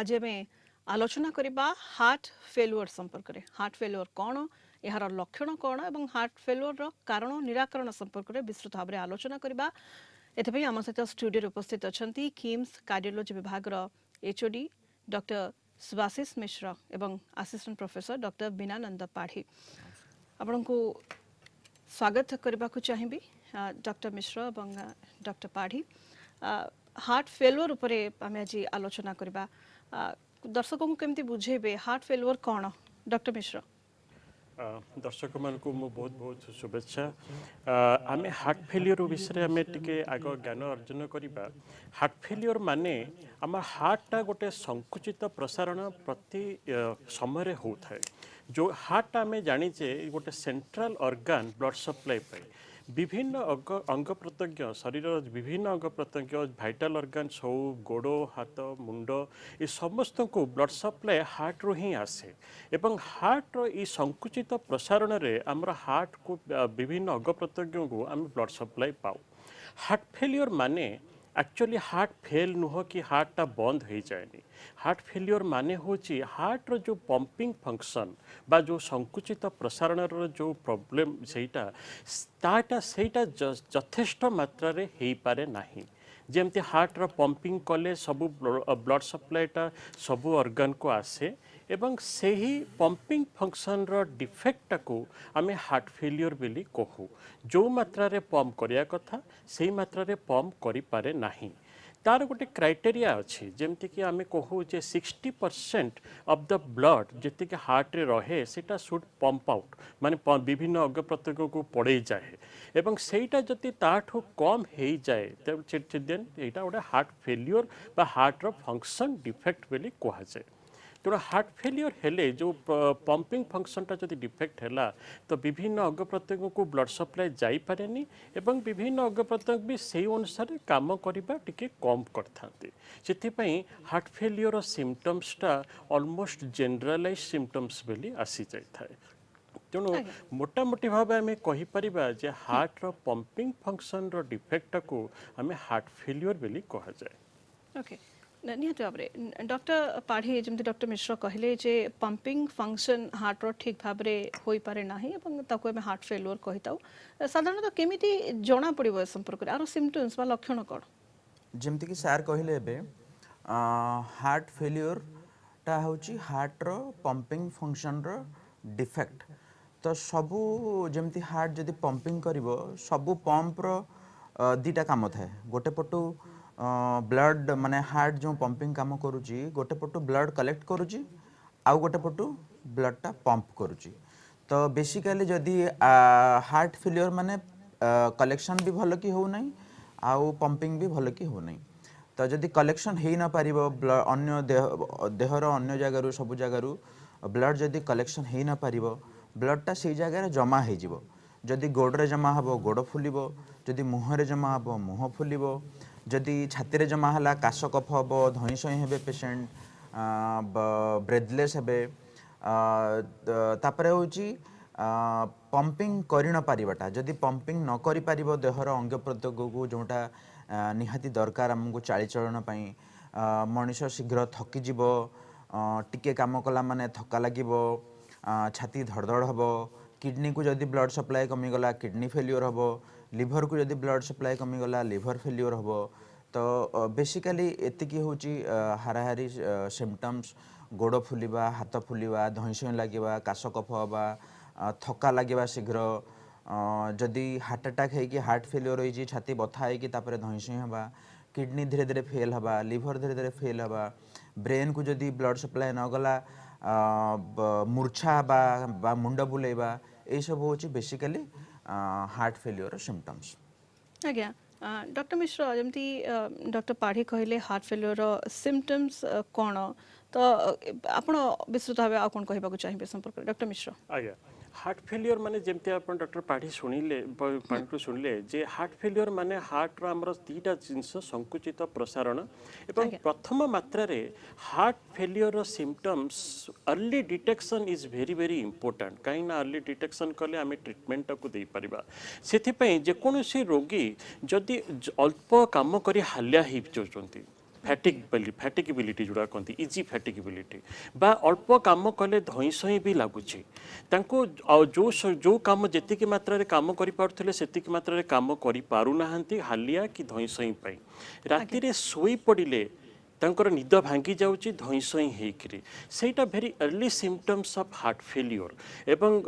आज आम आलोचना करबा हार्ट फेलुअर संपर्क में। हार्ट फेलुअर कौन, यार लक्षण कौन और हार्ट फेलुअर कारण निराकरण संपर्क में विस्तृत भाव में आलोचना करबा। एथपाई आम सहित स्टूडियो उपस्थित अच्छा किम्स कार्डियोलोजी विभाग एचओडी डॉक्टर सुभाषिष मिश्र एवं असिस्टेंट प्रोफेसर डॉक्टर बीनानंद पाढ़ी। आपण को स्वागत करने को चाहिए डॉक्टर मिश्र और डॉक्टर पाढ़ी। हार्ट फेलुअर उपरे आम आज आलोचना करबा। दर्शकों को केमती बुझेबे हार्ट फेलुअर कौन, डॉक्टर मिश्र? दर्शक मान को मो बहुत बहुत शुभेच्छा। आमे हार्ट फेलियर विषय आम टे आग ज्ञान अर्जन करवा। हार्ट फेलियर माने आम हार्टा गोटे संकुचित प्रसारण प्रति समय होता है। जो हार्ट आम जानीचे गोटे सेंट्रल ऑर्गन ब्लड सप्लाई पाए विभिन्न अंग प्रत्यंग शरीर विभिन्न अंग प्रत्यंग भाइटाल ऑर्गन्स हो गोड़ हाथ मुंड ये समस्त को ब्लड सप्लाई हार्ट रू ही आसे एवं हार्ट रो संकुचित प्रसारण रे आमर हार्ट को विभिन्न अंग प्रत्यंग को आम ब्लड सप्लाई पाऊ। हार्ट फेलियर माने एक्चुअली हार्ट फेल नुह कि हार्टा बंद हो जाएनि। हार्ट फेलियर माने होची हार्ट रो जो पंपिंग फंक्शन बा जो संकुचित प्रसारण रो जो प्रॉब्लम सेटा यथेष्ट मात्रा रे हेई पारे नाही। जेमती हार्ट रो पंपिंग कले सबु ब्लड सप्लाईटा सबु ऑर्गन को आसे एवं सही पंपिंग फंक्शन रो डिफेक्ट को आमे हार्ट फेलियर बोली कहू। जो मात्रा रे पंप करिया कथा सेही मात्रा रे पंप करि पारे नाही। तार गोटे क्राइटेरिया अच्छी जमती कि आम कहू जे 60% ऑफ द ब्लड जी हार्ट रे रहे सेटा शुड पंप आउट माने विभिन्न अंग प्रत्यंग को पड़े जाए एवं सेटा जति ताठू कम हो जाए देन यहाँ गोटे हार्ट फेलियर बा हार्ट रो फंक्शन डिफेक्ट बोली कह जाए। तेणु हार्ट फेलियर हेले जो पंपिंग फंक्शनटा जब डिफेक्ट है तो विभिन्न अंग प्रत्यंग को ब्लड सप्लाई जाई पारेनी एवं विभिन्न अंग प्रत्यंग भी से अनुसार काम करवा टिके कम करथांती। सेथिपई हार्ट फेलियर सिम्पटम्सटा ऑलमोस्ट जनरलाइज सिम्पटम्स बोली आसी जाए। तेणु मोटामोटी भाव आम कहीपर जे हार्ट रो पंपिंग फंक्शन रो डिफेक्ट को आम हार्ट फेलियर बोली कह जाए। ओके, निहत भाव में डॉक्टर पाढ़ी जमी डॉक्टर मिश्र कहले जे पंपिंग फंक्शन हार्ट रो ठीक भाव में हो पारे ना आम हार्ट फेलुअर कही साधारणतः केमी जना पड़ो संपर्क में आर सिम्पटम्स बा लक्षण कौन? जमती कि सार कहले एबे हार्ट फेलियर टा होची हार्ट रो पंपिंग फंक्शन रो डिफेक्ट। तो सबू जमती हार्ट जदि पंपिंग करिवो सबू पंप रो दीटा काम थाए। गोटे पटू ब्लड माने हार्ट जो पंपिंग काम करूची गोटे पटू ब्लड कलेक्ट करूची आउ गोटे पटू ब्लड टा पंप करूची। तो बेसिकली जदि हार्ट फेलियर माने कलेक्शन भी भल कि हो नहीं आउ पंपिंग भी भल कि हो नहीं। तो जदि कलेक्शन हो न पार अन्य देहर अन्य जगार सब जगार ब्लड जदि कलेक्शन हो न पार ब्लडटा से जगह जमा हो। जदि गोड़े जमा हे गोड़ फुल, जदि मुहरे जमा हे मुह फुल, जदि छाती जमा है काश कफ हम धई सई हे पेसेंट ब्रेथलेस हे। तापर हूँ पंपिंग कर न पारिबाटा जदि पंपिंग न करि पारिबो देहर अंग प्रत्यंग को जोटा निहाती दरकार आमको चालीचलन मनीष शीघ्र थकीज टिके काम कला माने थका लगे छाती धड़धड़ हम किडनी को जदि ब्लड सप्लाई कमीगला किडनी फेल्युअर हम लिभर को जदि ब्लड सप्लाई कमीगला लिभर फेल्युअर हम। तो बेसिकली एतिकी हूँ हाराहारी सिम्पटम्स गोड़ फुलवा हाथ फुलवा धईसई लगे काश कफ हवा थका लगे शीघ्र जदि हार्ट अटैक है कि हार्ट फेल्युअर हो छाती बथा है धईसई हवा किडनी धीरे धीरे फेल हवा लिभर धीरे धीरे फेल हवा ब्रेन को जदि ब्लड सप्लाई न गला मूर्छा बा मुंड बुलेवा ये सब हूँ बेसिकली हार्ट फेल्युअर सिम्पटम्स। आज्ञा डॉक्टर मिश्र जमती डॉक्टर पाढ़ी कहले हार्ट फेल्युअर सिम्पटम्स कौन, तो आपण विस्तृत भाव आ कौन कहबा चाहिए संपर्क में डॉक्टर मिश्र? आज्ञा हार्ट फेलियर माने जमती आप डॉक्टर पाढ़ी शुणिले जे हार्ट फेलियर माने हार्ट रो हमर तीटा जिनस संकुचित प्रसारण एवं प्रथम मात्रा रे हार्ट फेलियर रो symptoms early detection is very very important. कहीं ना अर्ली डिटेक्शन कले आम ट्रिटमेंट को दे परिबा। सेथिपई जे कोनोसी रोगी जदि अल्प काम करी हालिया हो जाउछंती फैटिकेबिलिटी जोड़ा कहते इजी फैटिकेबिलिटी बा अल्प काम कले धई सई भी लगुच जो काम जी मात्रा रे काम करें से मात्रा रे काम करें हालिया कि धई सई राति रे सोई पड़े तांकर निद भांगी जाउची धई सई हेकरी सेटा भेरी early symptoms of heart failure एवं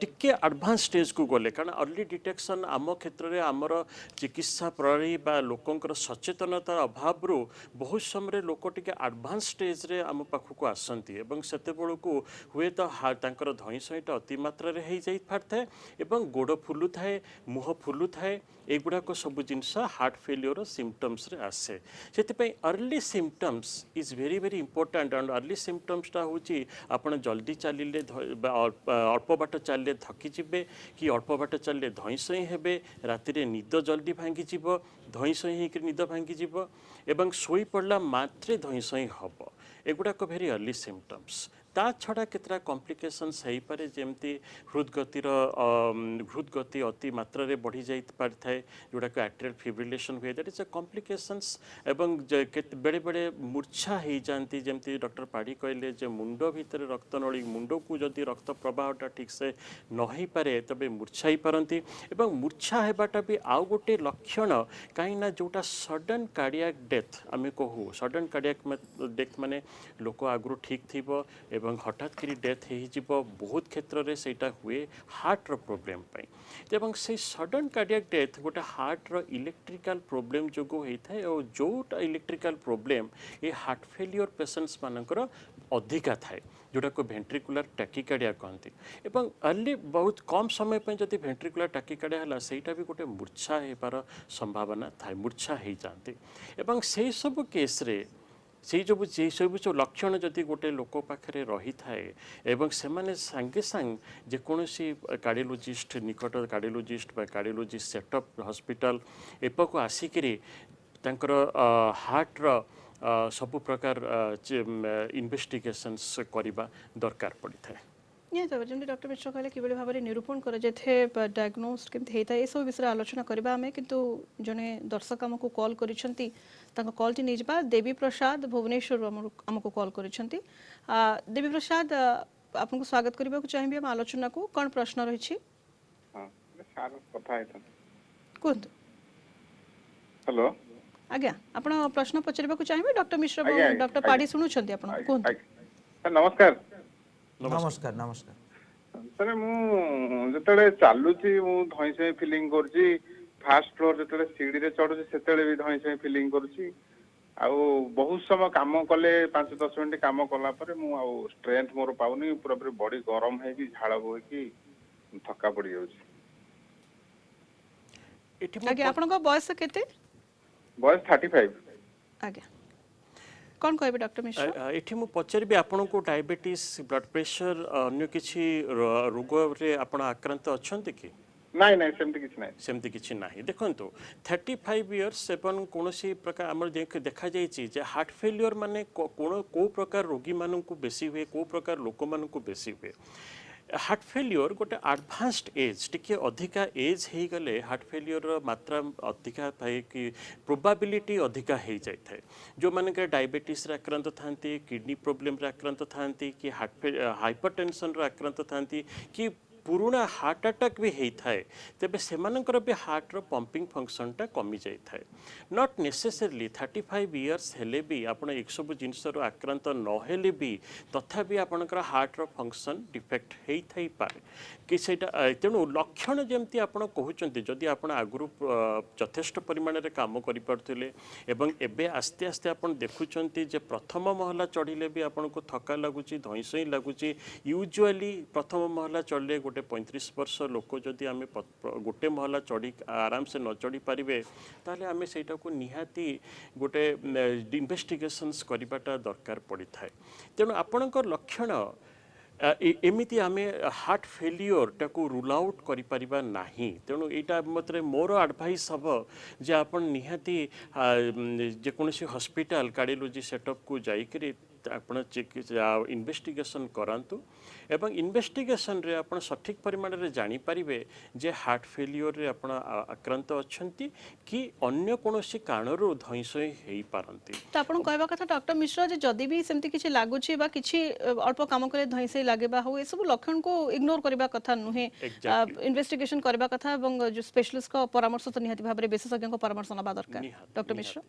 टिके एडवांस स्टेज को गले कारण अर्ली डिटेक्शन आम क्षेत्र में आमर चिकित्सा प्रणाली बा लोकंकर सचेतनता अभाव रो बहुत समय लोक टिके एडवांस स्टेज रे आम पाखक आसंती एवं सेते बेलू हुए तो तांकर धई सईटा अति मात्रा रे हे जाई पारथाय एवं गोड़ फुलु थाए मुह फुलु थाए एगुड़ाक सब जिनस हार्ट फेल्योर सिम्पटम्स रे आसे से early symptoms is very very important and early सिम्पटम्सटा हूँ आपड़ जल्दी चलिले अल्प बाट चलिए थकिजे कि अल्प बाट चलिए धई सई हेबे राति निद जल्दी भांगी धई सई होकर निद भांगी एवं शोई पड़ला मात्रे धई सई हम एगुड़ाक भेरी अर्ली सिम्पटम्स ता छड़ा केतरा कॉम्प्लिकेशंस हो पारे जमती हृदगति अति मात्रा रे बढ़ी जाई पारथाय जोड़ा को एट्रियल फिब्रिलेशन हुए दैट इज अ कॉम्प्लिकेशंस एवं बेले बेले मूर्छा हो जाती जमती डॉक्टर पाढ़ी कहले जे मुंड भितर रक्त नली मुंड को जदि रक्त प्रवाहटा ठीक से न हो पारे तबे मूर्छा ही पारती एवं मूर्छा हेबाटा भी आउ गोटे लक्षण कहीं जोटा सडन कार्डियाक डेथ आम कहू सडन कार्डियाक डेथ माने लोक आगु ठीक थी एवं हठात करी डेथ हो बहुत क्षेत्र में सेटा हुए हार्ट रो प्रॉब्लम पाई एवं से सडन कार्डियक डेथ गोटे हार्ट रो इलेक्ट्रिकल प्रॉब्लम जो होता है और जो इलेक्ट्रिकल प्रॉब्लम ये हार्ट फेल्योर पेशेंट्स मानकर अधिका थाए जोटा को वेंट्रिकुलर टैकिकार्डिया कहते एवं अर्ली बहुत कम समय पे जब वेंट्रिकुलर टैकिकार्डिया है सेटा भी गोटे मूर्छा होबार संभावना थाए मूर्छा हो जाती एवं से सब केस रे से सब जो लक्षण जदि गोटे लोक पाखे रही थाए एवं से माने सांगे सांग जेकोसी कार्डियोलॉजिस्ट निकट कार्डियोलॉजिस्ट बा कार्डियोलॉजिस्ट सेटअप हॉस्पिटल एपक आसिक तांकर हार्ट रो सब प्रकार इन्वेस्टिगेशंस करबा दरकार पड़ी थाए निहत जमी डॉक्टर मिश्र कहले कि भाव में निरूपण करे डायग्नोज केमती होता है ये सब विषय आलोचना करबा हमें किंतु जने दर्शक आमको कॉल करिसेंती तांको कॉलटी नहीं जा देवी प्रसाद भुवनेश्वर आमको कॉल करिसेंती देवी प्रसाद आपको स्वागत करबा को चाहिए हम आलोचना को कौन प्रश्न रही हां सार कथा है कुंत हेलो आज्ञा आपण प्रश्न पचरबा को चाहिए डॉक्टर मिश्र आज्ञा, डॉक्टर पाड़ी सुनुछंती आपण कुंत सर नमस्कार नमस्कार नमस्कार सर मु जतले चालुची मु धई से फीलिंग करची फास्ट फ्लोर जतले सीढ़ी रे चढ़ुची सेतले भी धई से फीलिंग करची आउ बहुत समय काम कले 5-10 मिनिट काम कला परे मु आउ स्ट्रेंथ मोर पाउनी पूरा पूरी बॉडी गरम है कि झाड़ बोई कि थका पड़ी जाउची आज्ञा आपण को बयस केते बॉयस 35 आज्ञा कौन कहबे डॉक्टर मिश्र एठी मु पचारि आपण को डायबिटीज ब्लड प्रेशर अन्य किछि रोग रे आपण आक्रांत अछंती कि नहीं नहीं सेमती किछि नाही देखंतु 35 इयर्स एवं कोनोसी प्रकार हमर देखा जायछि जे हार्ट फेल्योर माने को प्रकार रोगी मानन को बेसी हुए को प्रकार लोक मानन को बेसी हुए हार्ट फेल्योर गोटे एडवांस्ड एज टिके अधिका एज हो गले हार्ट फेल्योर मात्रा अधिका थाए कि प्रोबाबिलिटी अधिका हो जाए थाए जो माने डायबिटीज आक्रांत थांती किडनी प्रोब्लेम आक्रांत थांती कि हाइपरटेंशन आक्रांत थांती कि पुराना हार्ट अटैक भी होता है तेबे सेमानकर भी हार्ट रो पंपिंग फंक्शनटा कमी जाए थाए नॉट नेसेसरली 35 इयर्स हेले भी आपण एक सब जिनस आक्रांत न हेले भी तथापि आपणकर हार्ट रो फंक्शन डिफेक्ट हो थाई पारे कि सेटा तेणु लक्षण जमती आपण कहउचंती जदि आपण आगुरु यथेष्ट परिमाण रे काम करि पड़थिले एवं एबे आस्ते आस्ते आपण देखुचंती जे प्रथम महला चढ़िले भी आपण को थका लागुची धइसई लागुची यूजुअली प्रथम महला चढ़ले गोटे 35 वर्ष लोक जदि आम गोटे महला चढ़ी आराम से न चढ़ी पारे ताले आम सेटा को निहाती गोटे इन्वेस्टिगेशंस करवाटा दरकार पड़ी थाए तेणु आपणकर लक्षण एमिति आमे हार्ट फेल्योर टाको रूल आउट करि परिबा नाही तेणु एटा मतरे मोर एडवाइस हबो जे आपण निहाती जे कोनोसी हॉस्पिटल कार्डियोलॉजी सेटअप को जाई करी ଆପଣ इन्वेस्टिगेशन करांतु एवं इन्वेस्टिगेशन रे आपण सठिक परिमाण रे जानि परिबे जे हार्ट फेलियर रे आपण आक्रांत अछंती कि अन्य कोनोसी कारणरू धइसई हेई पारंती। तो आपण कहबा कथा डॉक्टर मिश्रा जे जदी भी सेमती किछि लागुछि बा किछि अल्प काम करे धइसई लागेबा हो ए सब लक्षण को इग्नोर करबा कथा नुहे Exactly. इन्वेस्टिगेशन करबा कथा एवं जो स्पेशलिस्ट को परामर्श तो निहाती भाबरे विशेषज्ञ को परामर्श नबा दरकार। निहाती, डॉक्टर मिश्रा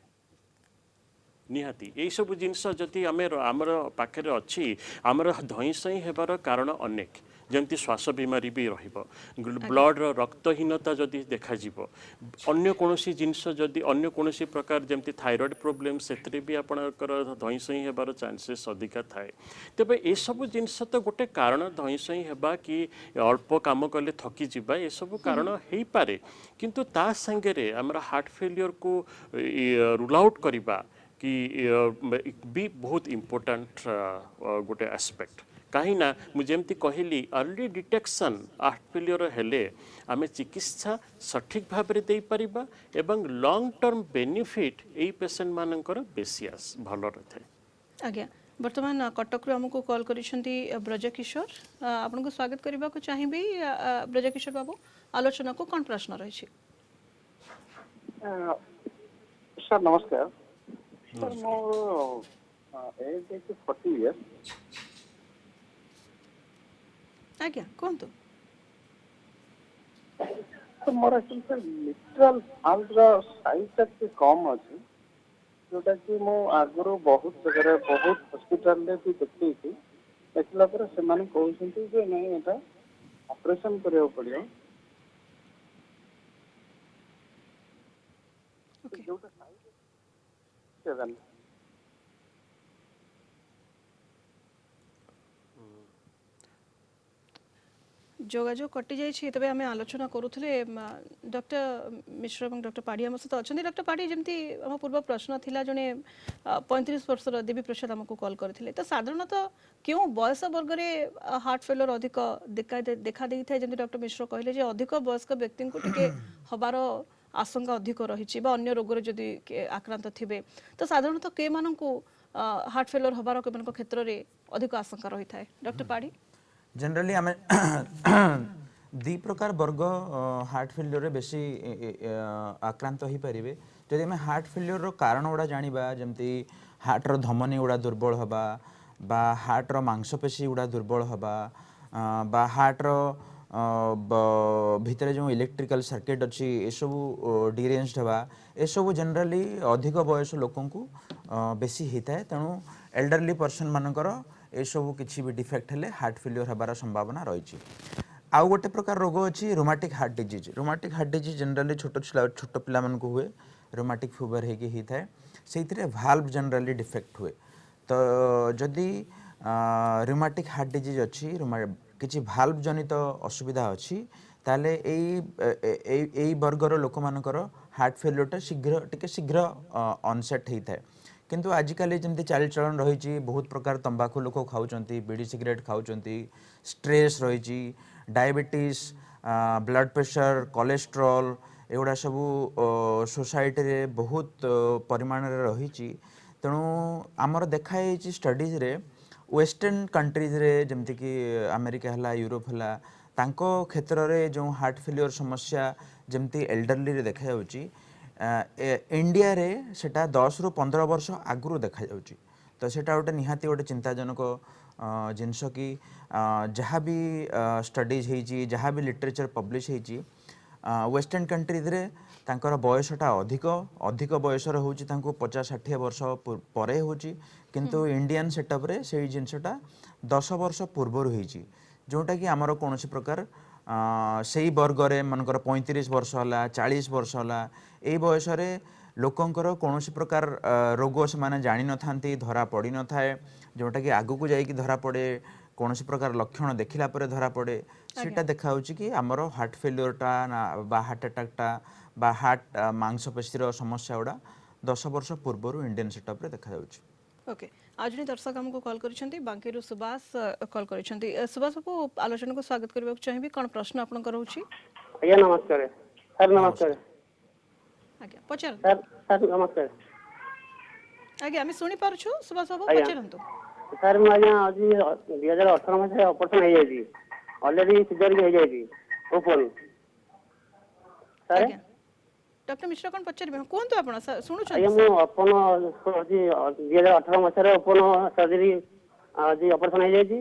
निहाती यही सब जिनस जदि आमर पाखे अच्छी आमर धईसई हेबार कारण अनेक जमती श्वास बीमारी भी रहिबो ब्लड रक्तहीनता जदि देखा जिवो अन्य कोनोसी जिनस जदि अन्य कोनोसी प्रकार जमती थायराइड प्रॉब्लम सेतरे भी आपणकर धईसई हेबार चांसेस अधिका थाए। तेबे ए सब जिनस तो गोटे कारण धईसई हेबा कि अल्प काम कले थकी जिबा ए सब कारण हेई पारे किंतु ता संगे हमरा हार्ट फेलियर को रूल आउट करबा कि भी बहुत इम्पोर्टेंट गोटे एस्पेक्ट कहीं ना मुझे कहली अर्ली डिटेक्शन हार्ट फेलियर हेले आमे चिकित्सा सठिक भाव में दे परिबा एवं लॉन्ग टर्म बेनिफिट एई पेशेंट मानकर बेसी भल रहे। आज्ञा वर्तमान कटक आमको कॉल करिसेंती ब्रजकिशोर आपन को स्वागत करबा को चाहिबी ब्रजकिशोर बाबू आलोचना को कोन प्रश्न रही सर नमस्कार सर मोर एज इज 40 इयर्स आज्ञा कोंतु तो मोर एक्चुअली सर लिटरल हार्ट रो साइज तक कम अछि जोटा कि मो आगरो बहुत जगह बहुत हॉस्पिटल ले भी देखली थी देखला पर से माने कहउछंती जे नहीं एटा ऑपरेशन करियो पड़ियो ओके जोटा साइज 7 जोगाजोग कटि जाइए तेज आम आलोचना करूले डॉक्टर मिश्र और डॉक्टर पाढ़ी आम सहित अच्छा डॉक्टर पाढ़ी जमी आम पूर्व प्रश्न थिला जड़े 35 वर्षर देवी प्रसाद आमको कॉल करते तो साधारणतः क्यों बयस वर्ग में हार्ट फेलियर अधिक देखा दे था जमी डॉक्टर मिश्र कहले अधिक वयस्क व्यक्ति को टिके हबार आशंका अधिक रही अन्य रोग जदि आक्रांत थे तो साधारणतः के मानू हार्ट फेलियर हबार के क्षेत्र में अधिक आशंका रही था डॉक्टर पाढ़ी जनरली आम दी प्रकार वर्ग हार्ट फेलियर रे बेसी आक्रांत हो पारे जदि आम हार्ट फेलियर रो कारण गुड़ा जानिबा जमती हार्ट रो धमनी गुड़ा दुर्बल हबा बा हार्ट रो मांसपेशी गुड़ा दुर्बल हबा बा हार्ट रो भितर जो इलेक्ट्रिकल सर्किट अच्छी ये सब डिरेंज्ड हवा ये सब जनरली अधिक बयस लोकन को बेसी होता है तेणु एल्डरली पर्सन मानकर ये सब किसी भी डिफेक्ट हेले हार्ट फेलियर हबार संभावना रही। आउ गोटे प्रकार रोग अच्छी रोमाटिक हार्ट डिजीज जनरली छोट पिला मन को हुए रोमाटिक फीवर होता है से भाल्व जनरली डिफेक्ट हुए तो जदि रोमाटिक हार्ट डिजीज अच्छी किसी भाल्व जनित असुविधा अच्छी ताले एई वर्गर लोक मानकर हार्ट फेलियरटा शीघ्र अनसेट होता है किंतु आजिकल जमी चाल चलन रही बहुत प्रकार तंबाकू लोक खाऊँच बीड़ी सिगरेट खाऊँच स्ट्रेस रही डायबिटीज ब्लड प्रेशर कोलेस्ट्रोल एगुड़ा सब सोसाइटी रे बहुत परिमाण रही तेणु आमर देखाई स्टडीज रे वेस्टर्न कंट्रीज रे जमती कि अमेरिका है यूरोप है तांको क्षेत्र रे जो हार्ट फेलियर समस्या जमती एल्डरली रे देखा जाउची इंडिया रे सेटा 10 रु 15 वर्ष आगु देखा जाउची तो सेटा गोटे निहाती गोटे चिंताजनक जिनस कि जहाँ भी स्टडीज होती जहाँ भी लिटरेचर पब्लिश होती वेस्टर्न कंट्रीज रे तांकर बयसटा अधिक बयसर होची तांको 50-60 वर्ष परे होची किंतु इंडियन सेटअप रे से जिनसटा 10 वर्ष पूर्वर होईची जोटा कि आमर कौन प्रकार से वर्ग रे मनकर 35 वर्ष होला 40 वर्ष होला ए बयस रे लोकंकर कौन प्रकार रोग से माने जानी न थांती धरा पड़ी न थाए जोटा कि आगु को जाइकी धरा पड़े कौन प्रकार लक्षण देखिला परे धरा पड़े सेटा देखा होची कि आमर हार्ट फेलियरटा बा हार्ट अटैकटा बा हार्ट मांसपेशीर समस्या गुड़ा 10 वर्ष पूर्व इंडियन सेटअप रे देखा जाउची। ओके आज जने दर्शक हमको कॉल करिसेंती बांकीरु सुभाष कॉल करिसेंती सुभाष बाबू आलोचना को स्वागत करबा चाहिबी कोन प्रश्न आपन रहउची आज्ञा नमस्कार सर नमस्कार आज्ञा पचार सर नमस्कार आज्ञा हम सुनी पारछु सुभाष बाबू आज्ञा। पचारंतु ସାର୍ ମୁଁ ଆଜ୍ଞା ଆଜି 2018 ମସିହାରେ ଅପରେସନ ହେଇଯାଇଛି, ଅଲରେଡି ସିଜରିଂ ହେଇଯାଇଛି ଓପନ ସାର୍। ଆଜ୍ଞା ଡକ୍ଟର ମିଶ୍ର କ'ଣ ପଚାରିବେ? ହଁ, କୁହନ୍ତୁ ଆପଣ ଆଜ୍ଞା ଶୁଣୁଛନ୍ତି ମୁଁ ସାର୍। ଓପନ ହଉଛି 2018 ମସିହାରେ ଓପନ ସର୍ଜରୀ ଆଜି ଅପରେସନ ହେଇଯାଇଛି।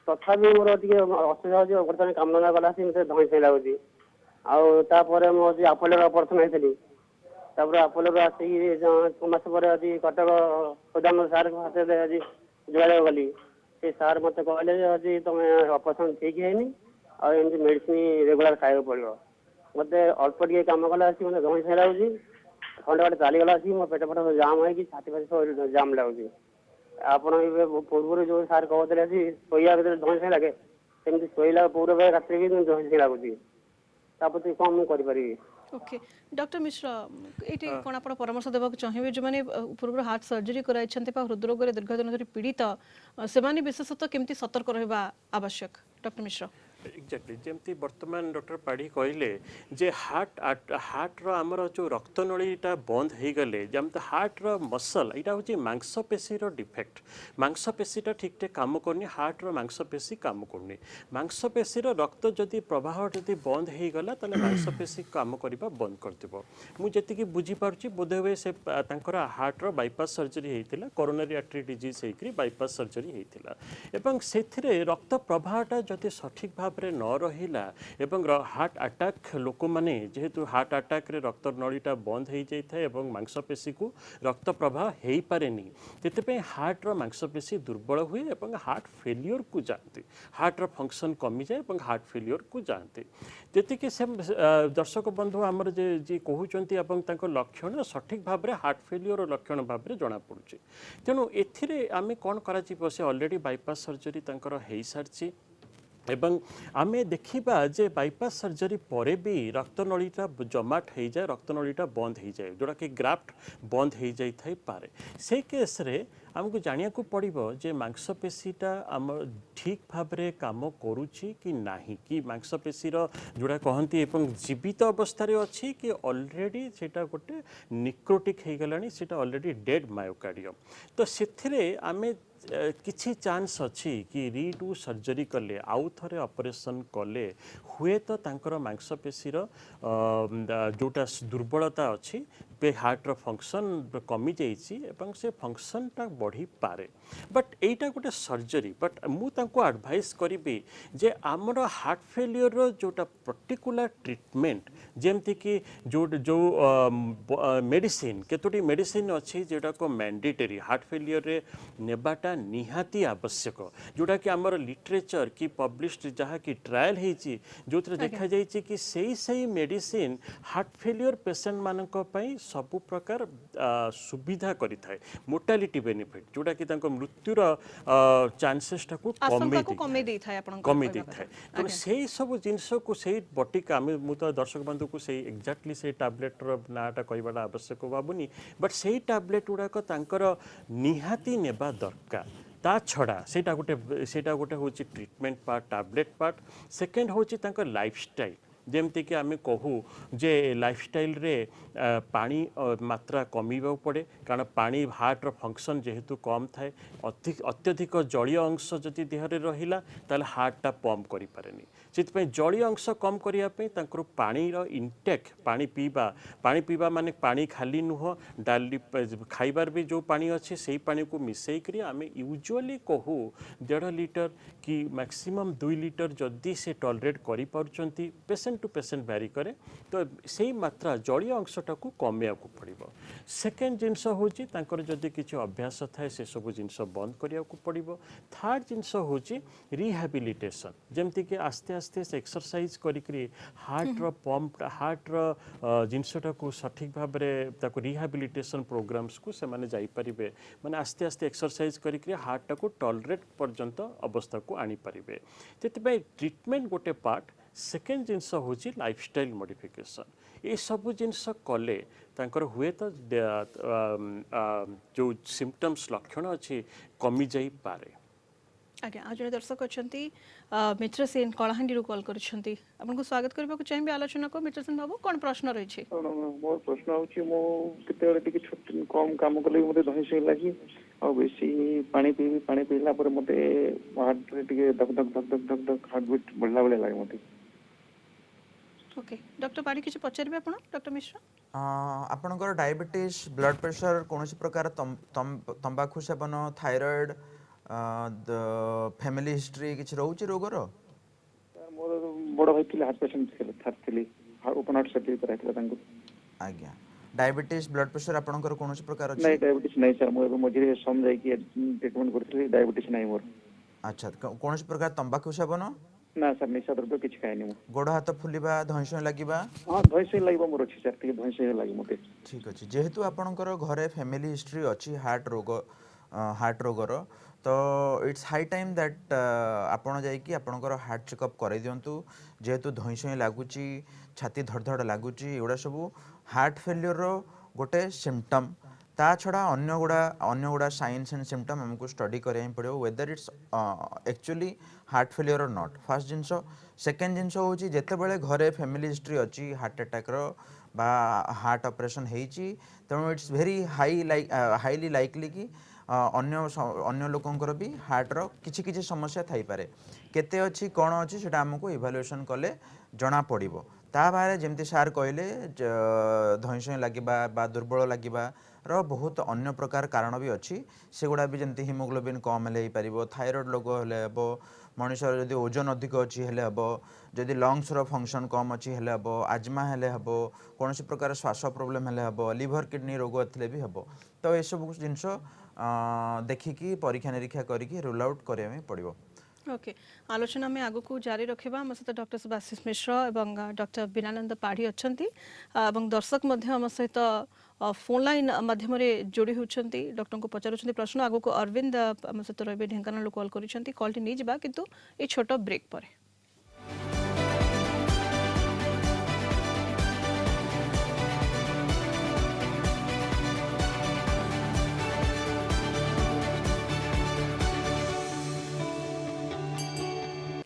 ତଥାପି ମୋର ଟିକେ ଅସୁବିଧା ହଉଛି, ବର୍ତ୍ତମାନ କାମଧନ୍ଦା କଲା ଆସିକି ମତେ ଧଇଁ ସଇଁ ଲାଗୁଛି। ଆଉ ତାପରେ ମୁଁ ଆଜି ଆପୋଲୋରେ ଅପରେସନ ହେଇଥିଲି। ତାପରେ ଆପୋଲୋରୁ ଆସିକି 6 ମାସ ପରେ ଆଜି କଟକ ସଦାନନ୍ଦ ସାର୍ଙ୍କ ହାତରେ ଆଜି ଯୋଗାଯୋଗ କଲି। ସେ ସାର୍ ମତେ କହିଲେ ଯେ ଆଜି ତମେ ଅପରେସନ ଠିକ ହେଇନି, ଆଉ ଏମିତି ମେଡିସିନ ରେଗୁଲାର ଖାଇବାକୁ ପଡିବ। ମତେ ଅଳ୍ପ ଟିକେ କାମ କଲା ଆସିକି ମତେ ଧଇଁ ସଇଁ ଲାଗୁଛି। ଖଣ୍ଡେ ବାଟ ଚାଲିଗଲା ଆସିକି ମୋ ପେଟ ଫେଟ ଜାମ୍ ହେଇକି ଛାତି ଫାତି ସବୁ ଜାମ୍ ଲାଗୁଛି। ଆପଣ ଏବେ ପୂର୍ବରୁ ଯୋଉ ସାର୍ କହୁଥିଲେ ଆଜି ଶୋଇବା ଭିତରେ ଧଇଁ ସଇଁ ଲାଗେ, ସେମିତି ଶୋଇଲା ପୂର୍ବ ରାତିରେ ବି ଧଇଁ ସଇଁ ଲାଗୁଛି। ତା ପ୍ରତି କ'ଣ ମୁଁ କରିପାରିବି? ଓକେ ଡକ୍ଟର ମିଶ୍ର ଏଇଠି କ'ଣ ଆପଣ ପରାମର୍ଶ ଦେବାକୁ ଚାହିଁବେ ଯେଉଁମାନେ ପୂର୍ବରୁ ହାର୍ଟ ସର୍ଜରୀ କରାଇଛନ୍ତି ବା ହୃଦରୋଗରେ ଦୀର୍ଘ ଦିନ ଧରି ପୀଡ଼ିତ, ସେମାନେ ବିଶେଷତଃ କେମିତି ସତର୍କ ରହିବା ଆବଶ୍ୟକ? ଡକ୍ଟର ମିଶ୍ର। ଏକ୍ଜାକ୍ଟଲି ଯେମିତି ବର୍ତ୍ତମାନ ଡକ୍ଟର ପାଢ଼ୀ କହିଲେ ଯେ ହାର୍ଟର ଆମର ଯେଉଁ ରକ୍ତନଳୀଟା ବନ୍ଦ ହେଇଗଲେ, ଯେମିତି ହାର୍ଟର ମସଲ ଏଇଟା ହେଉଛି ମାଂସପେଶୀର ଡିଫେକ୍ଟ। ମାଂସପେଶୀଟା ଠିକ୍ରେ କାମ କରୁନି, ହାର୍ଟର ମାଂସପେଶୀ କାମ କରୁନି। ମାଂସପେଶୀର ରକ୍ତ ଯଦି ପ୍ରବାହ ଯଦି ବନ୍ଦ ହେଇଗଲା ତାହେଲେ ମାଂସପେଶୀ କାମ କରିବା ବନ୍ଦ କରିଦେବ। ମୁଁ ଯେତିକି ବୁଝିପାରୁଛି ବୋଧହୁଏ ସେ ତାଙ୍କର ହାର୍ଟର ବାଇପାସ୍ ସର୍ଜରୀ ହେଇଥିଲା, କରୋନାରୀ ଆର୍ଟେରୀ ଡିଜିଜ୍ ହେଇକରି ବାଇପାସ୍ ସର୍ଜରୀ ହେଇଥିଲା ଏବଂ ସେଥିରେ ରକ୍ତ ପ୍ରବାହଟା ଯଦି ସଠିକ୍ ଭାବରେ ନ ରହିଲା ଏବଂ ହାର୍ଟ ଆଟାକ୍ ଲୋକମାନେ ଯେହେତୁ ହାର୍ଟ ଆଟାକ୍ରେ ରକ୍ତନଳୀଟା ବନ୍ଦ ହେଇଯାଇଥାଏ ଏବଂ ମାଂସପେଶୀକୁ ରକ୍ତ ପ୍ରବାହ ହେଇପାରେନି, ସେଥିପାଇଁ ହାର୍ଟର ମାଂସପେଶୀ ଦୁର୍ବଳ ହୁଏ ଏବଂ ହାର୍ଟ ଫେଲିଓରକୁ ଯାଆନ୍ତି। ହାର୍ଟର ଫଙ୍କସନ୍ କମିଯାଏ ଏବଂ ହାର୍ଟ ଫେଲିଓରକୁ ଯାଆନ୍ତି। ଯେତିକି ସେ ଦର୍ଶକ ବନ୍ଧୁ ଆମର ଯିଏ କହୁଛନ୍ତି ଏବଂ ତାଙ୍କ ଲକ୍ଷଣ ସଠିକ୍ ଭାବରେ ହାର୍ଟ ଫେଲିଓର ଲକ୍ଷଣ ଭାବରେ ଜଣାପଡ଼ୁଛି। ତେଣୁ ଏଥିରେ ଆମେ କ'ଣ କରାଯିବ, ସେ ଅଲରେଡ଼ି ବାଇପାସ୍ ସର୍ଜରୀ ତାଙ୍କର ହେଇସାରିଛି ଏବଂ ଆମେ ଦେଖିବା ଯେ ବାଇପାସ୍ ସର୍ଜରୀ ପରେ ବି ରକ୍ତନଳୀଟା ଜମାଟ ହେଇଯାଏ, ରକ୍ତନଳୀଟା ବନ୍ଦ ହେଇଯାଏ, ଯେଉଁଟାକି ଗ୍ରାଫ୍ଟ ବନ୍ଦ ହେଇଯାଇଥାଇପାରେ। ସେଇ କେସ୍ରେ ଆମକୁ ଜାଣିବାକୁ ପଡ଼ିବ ଯେ ମାଂସପେଶୀଟା ଆମର ଠିକ୍ ଭାବରେ କାମ କରୁଛି କି ନାହିଁ, କି ମାଂସପେଶୀର ଯେଉଁଟା କହନ୍ତି ଏବଂ ଜୀବିତ ଅବସ୍ଥାରେ ଅଛି କି ଅଲରେଡ଼ି ସେଇଟା ଗୋଟେ ନିକ୍ରୋଟିକ୍ ହେଇଗଲାଣି, ସେଇଟା ଅଲରେଡ଼ି ଡେଡ୍ ମାୟୋକାର୍ଡ଼ିୟମ୍। ତ ସେଥିରେ ଆମେ କିଛି ଚାନ୍ସ ଅଛି କି ରିଡୁ ସର୍ଜରୀ କଲେ, ଆଉ ଥରେ ଅପରେସନ୍ କଲେ ହୁଏତ ତାଙ୍କର ମାଂସପେଶୀର ଯେଉଁଟା ଦୁର୍ବଳତା ଅଛି, ହାର୍ଟର ଫଙ୍କସନ୍ କମିଯାଇଛି ଏବଂ ସେ ଫଙ୍କସନ୍ଟା ବଢ଼ିପାରେ। ବଟ୍ ଏଇଟା ଗୋଟେ ସର୍ଜରୀ। ବଟ୍ ମୁଁ ତାଙ୍କୁ ଆଡ଼ଭାଇସ୍ କରିବି ଯେ ଆମର ହାର୍ଟ ଫେଲିଓରର ଯେଉଁଟା ପର୍ଟିକୁଲାର ଟ୍ରିଟମେଣ୍ଟ, ଯେମିତିକି ଯେଉଁ ମେଡ଼ିସିନ୍ କେତୋଟି ମେଡ଼ିସିନ୍ ଅଛି ଯେଉଁଟାକୁ ମ୍ୟାଣ୍ଡେଟରୀ ହାର୍ଟ ଫେଲିଓରରେ ନେବାଟା ନିହାତି ଆବଶ୍ୟକ, ଯେଉଁଟାକି ଆମର ଲିଟରେଚର କି ପବ୍ଲିଶ୍ଡ ଯାହାକି ଟ୍ରାଏଲ୍ ହେଇଛି, ଯେଉଁଥିରେ ଦେଖାଯାଇଛି କି ସେଇ ମେଡ଼ିସିନ୍ ହାର୍ଟ ଫେଲିଓର ପେସେଣ୍ଟମାନଙ୍କ ପାଇଁ ସବୁ ପ୍ରକାର ସୁବିଧା କରିଥାଏ, ମୋର୍ଟାଲିଟି ବେନିଫିଟ୍, ଯେଉଁଟାକି ତାଙ୍କ ମୃତ୍ୟୁର ଚାନ୍ସେସଟାକୁ କମେଇ ଦେଇଥାଏ। ତେଣୁ ସେଇ ସବୁ ଜିନିଷକୁ ସେଇ ବଟିକା ମୁଁ ତ ଦର୍ଶକ ବନ୍ଧୁକୁ ସେଇ ଏକ୍ଜାକ୍ଟଲି ସେଇ ଟାବଲେଟ୍ର ନାଁଟା କହିବାଟା ଆବଶ୍ୟକ ଭାବୁନି, ବଟ୍ ସେଇ ଟାବଲେଟ୍ ଗୁଡ଼ାକ ତାଙ୍କର ନିହାତି ନେବା ଦରକାର। ତା ଛଡ଼ା ସେଇଟା ଗୋଟେ ହେଉଛି treatment part, tablet part. Second ହେଉଛି ତାଙ୍କ ଲାଇଫଷ୍ଟାଇଲ୍। ଯେମିତିକି ଆମେ କହୁ ଯେ ଲାଇଫଷ୍ଟାଇଲ୍ରେ ପାଣି ମାତ୍ରା କମିବାକୁ ପଡ଼େ, କାରଣ ପାଣି ହାର୍ଟର ଫଙ୍କସନ୍ ଯେହେତୁ କମ୍ ଥାଏ, ଅତ୍ୟଧିକ ଜଳୀୟ ଅଂଶ ଯଦି ଦେହରେ ରହିଲା ତାହେଲେ ହାର୍ଟଟା ପମ୍ପ କରିପାରେନି। ସେଥିପାଇଁ ଜଳୀୟ ଅଂଶ କମ୍ କରିବା ପାଇଁ ତାଙ୍କର ପାଣିର ଇନଟେକ୍, ପାଣି ପିଇବା ମାନେ ପାଣି ଖାଲି ନୁହଁ, ଡାଲି ଖାଇବାର ବି ଯେଉଁ ପାଣି ଅଛି ସେଇ ପାଣିକୁ ମିଶାଇକରି ଆମେ ୟୁଜୁଆଲି କହୁ 1.5 ଲିଟର କି ମ୍ୟାକ୍ସିମମ୍ 2 ଲିଟର ଯଦି ସେ ଟଲରେଟ୍ କରିପାରୁଛନ୍ତି, ପେସେଣ୍ଟ ଟୁ ପେସେଣ୍ଟ ଭ୍ୟାରି କରେ, ତ ସେଇ ମାତ୍ରା ଜଳୀୟ ଅଂଶଟାକୁ କମେଇବାକୁ ପଡ଼ିବ। ସେକେଣ୍ଡ ଜିନିଷ ହେଉଛି ତାଙ୍କର ଯଦି କିଛି ଅଭ୍ୟାସ ଥାଏ ସେସବୁ ଜିନିଷ ବନ୍ଦ କରିବାକୁ ପଡ଼ିବ। ଥାର୍ଡ଼ ଜିନିଷ ହେଉଛି ରିହାବିଲିଟେସନ୍, ଯେମିତିକି ଆସ୍ତେ ଆସ୍ତେ ସେ ଏକ୍ସରସାଇଜ୍ କରିକିରି ହାର୍ଟର ପମ୍ପଟା ହାର୍ଟର ଜିନିଷଟାକୁ ସଠିକ୍ ଭାବରେ ତାକୁ ରିହାବିଲିଟେସନ୍ ପ୍ରୋଗ୍ରାମ୍ସକୁ ସେମାନେ ଯାଇପାରିବେ, ମାନେ ଆସ୍ତେ ଆସ୍ତେ ଏକ୍ସରସାଇଜ୍ କରିକିରି ହାର୍ଟଟାକୁ ଟଲରେଟ୍ ପର୍ଯ୍ୟନ୍ତ ଅବସ୍ଥାକୁ ଆଣିପାରିବେ। ସେଥିପାଇଁ ଟ୍ରିଟମେଣ୍ଟ ଗୋଟେ ପାର୍ଟ। ସେକେଣ୍ଡ ଜିନିଷ ହେଉଛି ଲାଇଫଷ୍ଟାଇଲ୍ ମଡ଼ିଫିକେସନ୍। ଏସବୁ ଜିନିଷ କଲେ ତାଙ୍କର ହୁଏତ ଯେଉଁ ସିମ୍ପଟମ୍ସ ଲକ୍ଷଣ ଅଛି କମିଯାଇପାରେ। आज्ञा आज जड़े दर्शक अच्छा मित्र सेन कलाहांडी कॉल कर स्वागत करने को चाहिए आलोचना को मित्र सेन बाबू कौन प्रश्न रही मोर प्रश्न हूँ मो केत कम कम कले मत धई सई लगे आ बेसी पानी पीबी पानी पीला मत हार्ट टे धक धक धक धक धक धक हार्ट बीट बढ़ला बेले लगे मत ओके डॉक्टर पाड़ी किसी पचारे आप डॉक्टर मिश्र आपणकर डायबिटीज ब्लड प्रेशर कौन प्रकार तंबाकू सेवन थायराइड फैमिली हिस्ट्री किसी रोचे रोगर मोर बड़ भाई थे हार्ट पेसेंट थी ओपन हार्ट सर्जरी कराई आज्ञा डायबिटीज ब्लड प्रेशर आपणकर कौन प्रकार नहीं अच्छी डायबिटीज नहीं सर मुझे मझे सम जाइए ट्रीटमेंट करी डायबिटीज नहीं मोर अच्छा कौन प्रकार तंबाकू सेवन ना सर निशा द्रव्य किसी खाएनी मु गोड़ हाथ फुलिबा धईसई लगिबा हाँ धई सई लगे मोर अच्छी सर धई सई लगे मत ठीक अच्छे जेहेतु आपणकर घरे फैमिली हिस्ट्री अच्छी हार्ट रोगर तो इट्स हाई टाइम दैट आपण जाइए आपणकर हार्ट चेकअप कराई दिंतु जेहेतु धईसई लगुच छाती धड़ धड़ लगुच एगुड़ा सब हार्ट फेल्योर गोटे सिम्पटम ता छड़ा अन्य गुड़ा साइंस एंड सिम्पटम हमको स्टडी करें पड़ो whether it's actually heart failure और नॉट फर्स्ट जिनस सेकेंड जिनस हूँ जिते बड़े घरे फैमिली हिस्ट्री अच्छी हार्ट अटैक बा हार्ट ऑपरेशन होती तेणु इट्स वेरी हाईली लाइकली कि अन्य लोकंकर भी हार्टर किछि किछि समस्या थाई पारे केते अच्छी कौन अच्छी सेटा हमको इभालुएसन कले जना पड़िबो ता बारे जेमती सार कहले धईसई लगिबा बा दुर्बल लगिबा रो बहुत अन्य प्रकार कारण भी अच्छी सेगुड़ा भी जमती हिमोग्लोबिन कम हेले पारिबो थायराइड रोग हेले हेबो मनुष्य जदि ओजन अधिक अच्छी हेले हेबो जदि लंग्स रो फंक्शन कम अच्छी हेले हेबो आजमा हेले हेबो कौन प्रकार श्वास प्रोब्लेम हेले हेबो लिवर किडनी रोग एथिले भी हेबो तो ये सब जिनस देखिकी परीक्षा निरीक्षा करिकी रूल आउट करिया पड़िबो ओके आलोचना में आगु को जारी रखा आम सहित डॉक्टर सुभाषिष मिश्र एवं डॉक्टर बीनानंद पाढ़ी अच्छा दर्शक आम सहित फोन लाइन माध्यम जोड़ी होती डॉक्टर को पचार प्रश्न आगु को अरविंद आम सहित रही ढेंकानाल कॉल कर कॉल नहीं जा किंतु ये छोट ब्रेक पर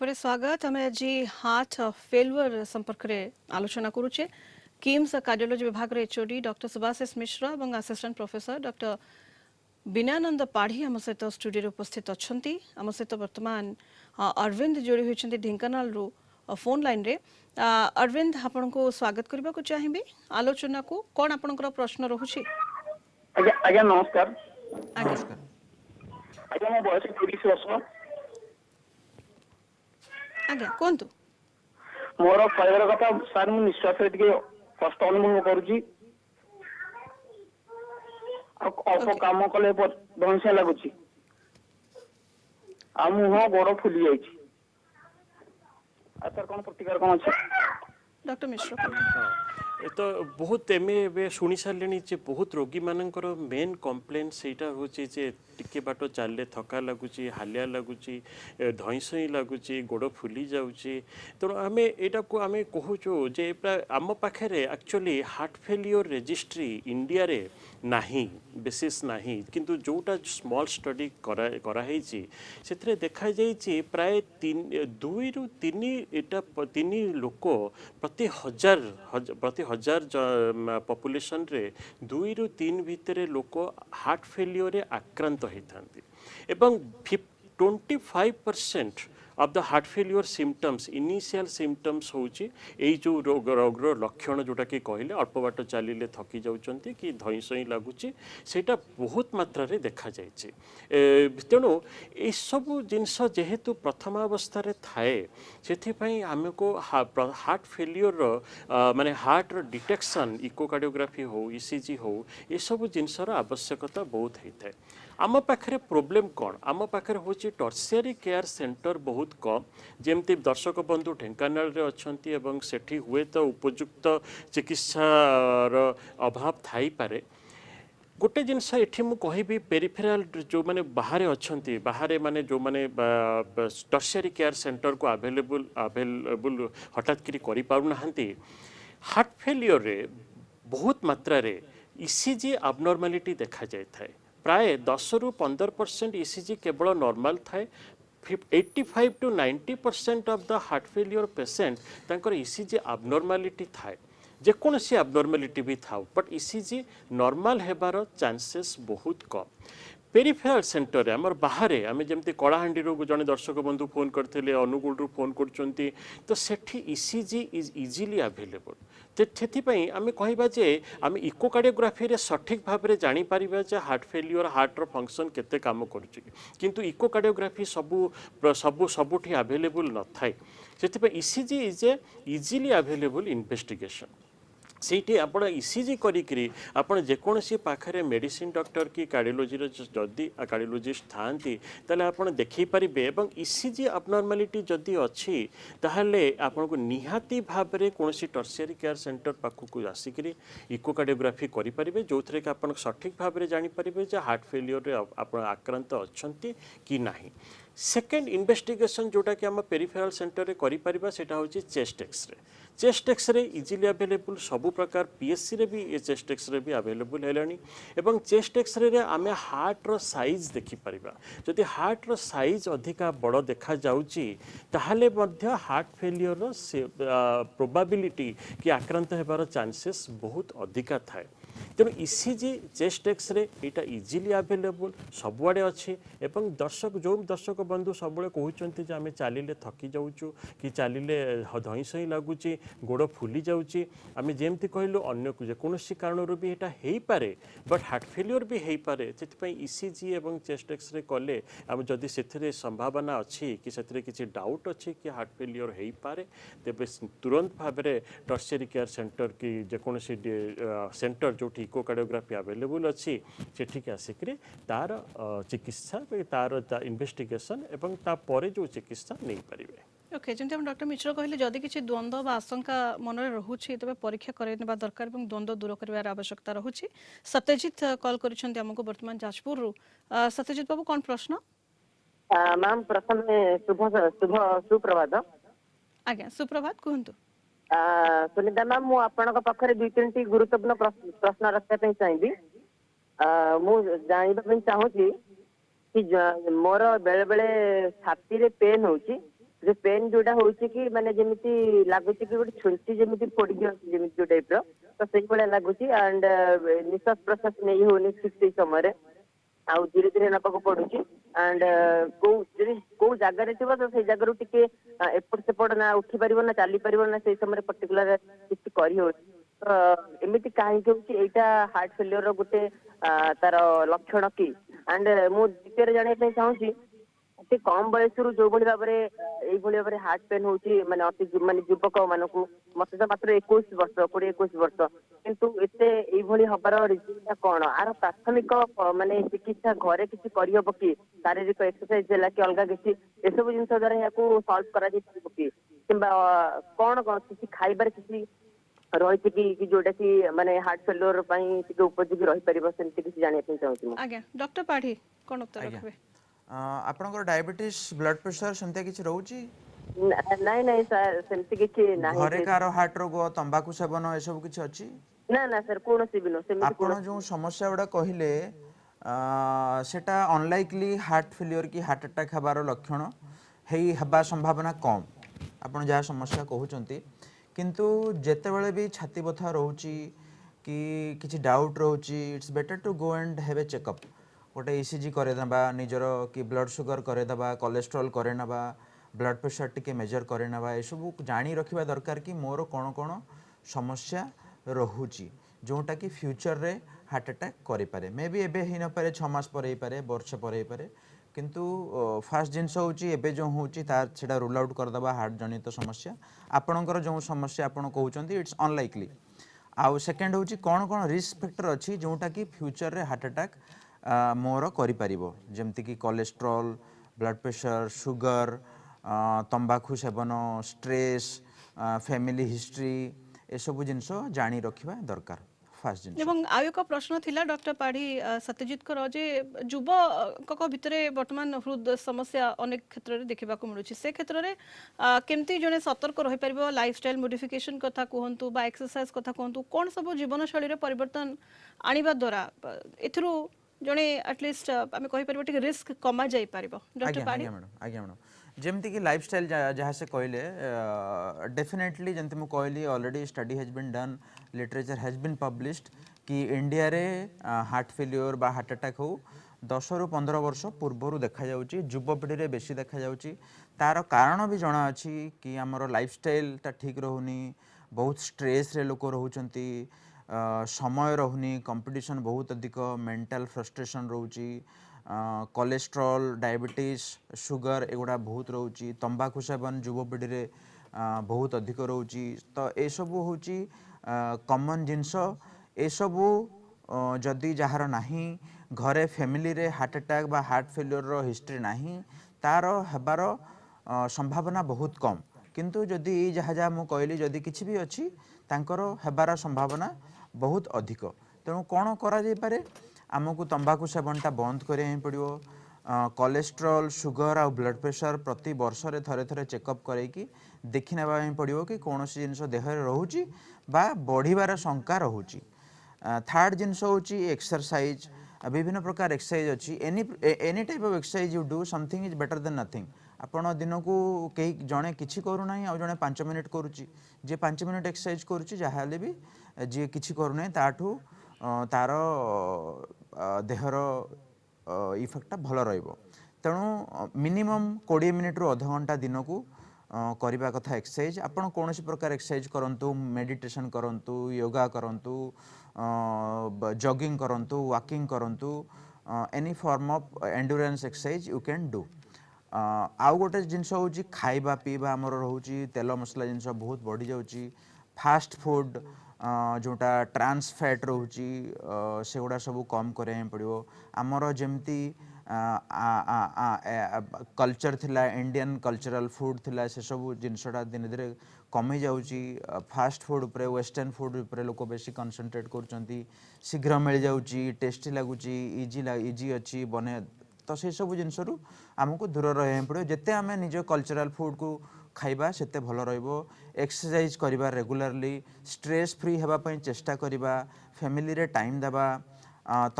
स्वागत आम आज हार्ट फेल्युअर संपर्क में आलोचना करुचे किम्स कार्डियोलॉजी विभाग एचओडी डॉक्टर सुभाषिष मिश्र और असिस्टेंट प्रोफेसर डॉक्टर बीनानंद पाढ़ी आम सहित स्टूडियो उपस्थित अच्छा आम सहित वर्तमान अरविंद जोड़ी होती ढेंकानाल फोन लाइन रे अरविंद आपन को स्वागत करने को चाहिए आलोचना को कौन आपनकर प्रश्न रोचे आज्ञा नमस्कार नमस्कार आज्ञा मो बयस 30 वर्ष आज्ञा कहतु मोर कहर कथा सार मु निश्वास कष्ट अनुभव करुच्ची अल्प काम कले धईसा लगुच आ मुह गोड़ फुली जाइए सर कौन प्रतिकार कौन अच्छे डॉक्टर मिश्र तो बहुत एम शुणी सारे बहुत रोगी मानकर मेन कम्प्लेन से हूँ टिके बाट चलले थका लगुच हालिया लगुच धईसई लगुच गोड़ फुली जाऊँगी तेणु आम यहाँ को आम कहूँ जे आम पाखे actually heart failure registry India रे नाही बेसिस नाही किंतु जोटा स्मॉल स्टडी कराई से देखा जाइए प्राय 2 ରୁ 3 लोक प्रति हजार पॉपुलेशन रे 2 ରୁ 3 भितर लोक हार्ट फेल्योर रे आक्रांत होता एवं 25% of the heart failure symptoms initial symptoms होची एई जो रोगर लक्षण जोटा कि कहले अल्प बाट चलिले थकी जाउचंती कि धईसई लागुची सेटा बहुत मात्रा रे देखा जायछि तेणु ए सब जिनस जेहेतु प्रथम अवस्था रे थाए सेथिपई हमको हार्ट फेल्योर माने हार्ट रो डिटेक्शन इकोकार्डियोग्राफी हो ईसीजी हो ए सब जिनसर आवश्यकता बहुत होता है आम पाखे प्रोब्लेम कौन आम पाखे हूँ टर्सियरी केयर सेंटर बहुत कम जमती दर्शक बंधु ढेंकानाल रे अच्छंती एवं सेठी हुए तो उपयुक्त चिकित्सार अभाव थाई पारे गोटे जिनस एठी मु कहिबी पेरिफेराल जो माने बाहर अच्छंती बाहर माने जो माने टर्सियरी केयर सेंटर को अवेलेबल हठात करी करि पारु नाहंती हार्ट फेल्योर रे बहुत मात्रा रे ईसीजी अबनॉर्मालिटी देखा जाय थाए प्राय 10 ରୁ 15% ईसीजी केवल नॉर्मल थाए 85 to 90% of the heart failure patient तांकर ECG abnormality थाए जेकोसी abnormality भी था but ECG normal Heber chances बहुत कम पेरिफेराल सेंटर आमर बाहर आम जमी कलाहांडी जड़े दर्शक बंधु फोन करते अनुगुल फोन कर तो सेठी ECG इज इजिली अवेलेबल से आम कहवा जे आम इकोकार्डियोग्राफी रे सठिक भाव में जापर जे हार्ट फेलियर हार्टर फंक्शन केते काम किंतु इकोकार्डियोग्राफी सबुठी अवेलेबल न थाए से ECG is a easily available investigation ସେଇଠି ଆପଣ ECG କରିକିରି ଆପଣ ଯେକୌଣସି ପାଖରେ ମେଡ଼ିସିନ ଡକ୍ଟର କି କାର୍ଡ଼ିଓଲୋଜିର ଯଦି କାର୍ଡ଼ିଓଲୋଜିଷ୍ଟ ଥାଆନ୍ତି ତାହେଲେ ଆପଣ ଦେଖେଇ ପାରିବେ ଏବଂ ECG abnormality ଯଦି ଅଛି ତାହେଲେ ଆପଣଙ୍କୁ ନିହାତି ଭାବରେ କୌଣସି ଟର୍ସିଆରୀ କେୟାର ସେଣ୍ଟର ପାଖକୁ ଆସିକିରି ଇକୋକାର୍ଡ଼ିଓଗ୍ରାଫି କରିପାରିବେ ଯେଉଁଥିରେ କି ଆପଣ ସଠିକ ଭାବରେ ଜାଣିପାରିବେ ଯେ ହାର୍ଟ ଫେଲିୟରରେ ଆପଣ ଆକ୍ରାନ୍ତ ଅଛନ୍ତି କି ନାହିଁ सेकेंड इन्वेस्टिगेशन जोटा कि आम पेरिफेराल सेंटर रे करि परिबा सेटा होची चेस्ट एक्सरे इजिली अवेलेबल सबु प्रकार PSC रे भी ये चेस्ट एक्सरे भी अवेलेबल हेलानी एवं चेस्ट एक्सरे रे आमे हार्ट रो साइज देखि परिबा जदि हार्ट रो साइज अधिका बड़ देखा जाउची ताहाले मध्य हार्ट फेलियर रो प्रोबेबिलिटी कि आक्रांत हेबार चांसेस बहुत अधिका थाए तेणु ECG चेस्ट एक्सरे यहाँ इजिली अवेलेबल सबुआड़े अच्छी एवं दर्शक जो दर्शक बंधु सब कहते आम चलिले थकी जाऊँ कि चलिले धईसई लगुच गोड़ फुली जाऊँगी आम जमी कहलु अन्य जेकोसी कारण भी यहाँ हो पारे बट हार्ट फेलियर भी हो पारे से ECG एवं चेस्ट एक्सरे कले आम जदि से संभावना अच्छी कि से किसी डाउट अच्छी कि हार्ट फेलियर हो पारे तेज तुरंत भाव में टर्शियरी केयर सेंटर कि जेकोसी सेंटर जो इकोकार्डियोग्राफी अवेलेबल अच्छी सेठिक आसिक तार चिकित्सा तार इन्वेस्टिगेशन एवं तापर जो चिकित्सा नहीं पारिबे ओके जमी हम डॉक्टर मिश्र कहले जदि किसी द्वंद्व बा आशंका मन में रोचे तेज परीक्षा करवा दरकार और द्वंद्व दूर कर आवश्यकता रोचे सत्यजित कॉल कर बर्तमान जाजपुर सत्यजित बाबू कौन प्रश्न मैम प्रथम शुभ शुभ सुप्रभात आज्ञा सुप्रभात कहतु सुनीता मैम मु आपनका पाखरे दुई तीन गुरुत्वपूर्ण प्रश्न रखा चाहिए मु जानवा चाहूँगी कि मोर बेले बेले छाती रे पेन होची जे पेन जोटा होची कि माने जेमिति लागुची कि गोटे छुंची जेमिति पड़ी गयो जेमिति जो टाइप रो तो सेही बळे लागुची एंड निश्वास प्रश्वास नहीं होनी ठीक से समय रे आउ धीरे धीरे नपक पड़ुची एंड को जगह थी तो से जगह टिके एपट सेपट ना उठी पारिबो ना चली पारिबो ना से समय पर्टिकुलर किसी करी हो तो एमिति काहे कि एटा हार्ट फेलियर रो गोटे तार लक्षण की एंड मु द्वितीय जानिया चाहूँगी अति कम बयस जो भाव में हार्ट पेन होची माने अति माने युवक मानकू मत तो मात्र 21 वर्ष 20-21 वर्ष किंतु एते एभली हबार रिजन कौन आर प्राथमिक माने चिकित्सा घरे किसी करहब कि शारीरिक एक्सरसाइज है कि अलग किसी एसबू जिन द्वारा यहाँ सल्व कर कि कौन किसी खाइबार किसी रही कि जोटा कि माने हार्ट फेलियर उपयोगी रही पार सेमती किसी जानिया चाहूँ आज्ञा डॉक्टर पाढ़ी कौन उत्तर रखबे आपनकर डायबिटीज ब्लड प्रेशर सेमते किछि रहउची नहीं नहीं सर सेमती किछि नाही घरे कार हार्ट रोग तंबाकू सेवन ए सब किछि अछि ना ना सर कोन सिबिनो सेमती आपण जो समस्या उडा कहिले सेटा अनलाइकली हार्ट फेलियर की हार्ट अटैक हबार लक्षण हेई हबा संभावना कम आपण जहा समस्या कहउचंती किंतु जेते बेले भी छाती बथा रहउची कि किछि डाउट रहउची it's better to go and have a checkup गोटे ECG करेदबा निजर कि ब्लड सुगर करेदबा कोलेस्ट्रॉल करेनबा ब्लड प्रेशर टिके मेजर करेनबा ए सब जानी रखिबा दरकार कि मोर कोन कोन समस्या रहूची जोटा कि फ्यूचर रे हार्ट अटैक करि पारे मे बी एबे हिन पारे 6 मास पर हे पारे वर्ष पर हे पारे किंतु फास्ट जिनस होची एबे जो होची तार सेटा रूल आउट करदबा हार्ट जनित समस्या आपणकर जो समस्या आपण कहउचंती इट्स अनलाइकली आउ सेकंड होची कोन कोन रिस्क फैक्टर अछि जोटा कि फ्यूचर रे हार्ट अटैक मोर करिपारिबो जेमति कि कोलेस्ट्रॉल ब्लड प्रेशर सुगर तंबाकू seven stress family history a सब जिनस जानी रखिबा दरकार फास्ट जिनस एवं आयु का प्रश्न थिला डॉक्टर पाढ़ी सत्यजित कर जे युवक भितरे वर्तमान हृदय समस्या अनेक क्षेत्र रे देखिबा को मिलुछि से क्षेत्र रे केमती जने सतर्क रहि परिबो लाइफस्टाइल मॉडिफिकेशन कथा कहंतु बा एक्सरसाइज कथा कहंतु कोन सब जीवन शैली रे परिवर्तन आनिबा द्वारा एथरु जड़े एटलिस्ट आम कहीपर रिस्क कमा जाई पारिबो डॉक्टर आज्ञा पाड़ी आज्ञा मैडम जमती कि लाइफस्टाइल जहाँ से कहले डेफिनेटली जमती मुझे कहली already study has been done literature has been published कि इंडिया रे हार्ट फेल्योर बा हार्ट अटैक हो 10 रु 15 वर्ष पूर्वर देखा जाउची युवपीढ़ी रे बेसी देखा जाउची तार कारण भी जना अछि कि हमर लाइफस्टाइल ता ठीक रहुनी बहुत स्ट्रेस रे लोक रहउचंती समय रहुनी कंपटीशन बहुत अधिक मेंटल फ्रस्ट्रेशन रोची कोलेस्ट्रॉल डायबिटीज शुगर एगुड़ा बहुत रोची तंबाकू सेवन युवपीढ़ी रे बहुत अधिक रोची तो ए सब होची कॉमन जिनस ए सब जदि जहार नाही घरे फैमिली रे हार्ट अटैक बा हार्ट फेल्योर रो हिस्ट्री नाही तार हेबार संभावना बहुत कम किंतु जदि जहाँ जहाँ मु कहली जदि किछि भी अछि तांकर हेबार संभावना बहुत अधिक तेणु कौन करा जाय पारे आमको तंबाकू सेवनटा बंद करिया पड़ो कोलेस्ट्रॉल शुगर आ ब्लड प्रेशर प्रति वर्ष रे थरे थरे चेकअप करैकी देखि नेबा पड़ो कि कौन सी जिनस देह रोची बा बढ़िबार शंका रोची थर्ड जिनस होची एक्सरसाइज विभिन्न प्रकार एक्सरसाइज अच्छी any type of exercise you do something is better than nothing आपण दिन को कई जड़े किसी करूना आ जड़े 5 मिनिट करुच्ची जे 5 मिनिट एक्सरसाइज करुच्ची जहाँ भी जी किसी करूना ताठू तार देहर इफेक्टा भल रहिबो तेणु मिनिमम 20 मिनिट रु आधा घंटा दिन को करबा कथा एक्सरसाइज आपण कौन प्रकार एक्सरसाइज करंतु मेडिटेशन करंतु योगा करंतु जॉगिंग करंतु वॉकिंग करंतु any form of endurance exercise you can do आउ गोटे जिनस होची खाइबा पीबा हमर रहउची तेल मसला जिनस बहुत बढ़ी जाउची फास्ट फूड जोटा ट्रांस फैट रहउची सेगुड़ा सब कम करे पड़ो आमर जेमती कल्चर थिला इंडियन कल्चरल फूड थिला से सब जिनसटा दिन धीरे कमी जाउची फास्ट फूड उपरे वेस्टर्न फूड उपरे लोक बेसी कंसंट्रेट करचंती शीघ्र मिल जाउची टेस्टी लागुची इजी अच्छी बने तो से सब जिनसरू आमको दूर रहा पड़ो जिते आम निज कल्चरल फूड को खाइबा सेते भल रहिबो एक्सरसाइज करिबा रेगुलरली स्ट्रेस फ्री हेबा पई चेष्टा करिबा फैमिली रे टाइम देबा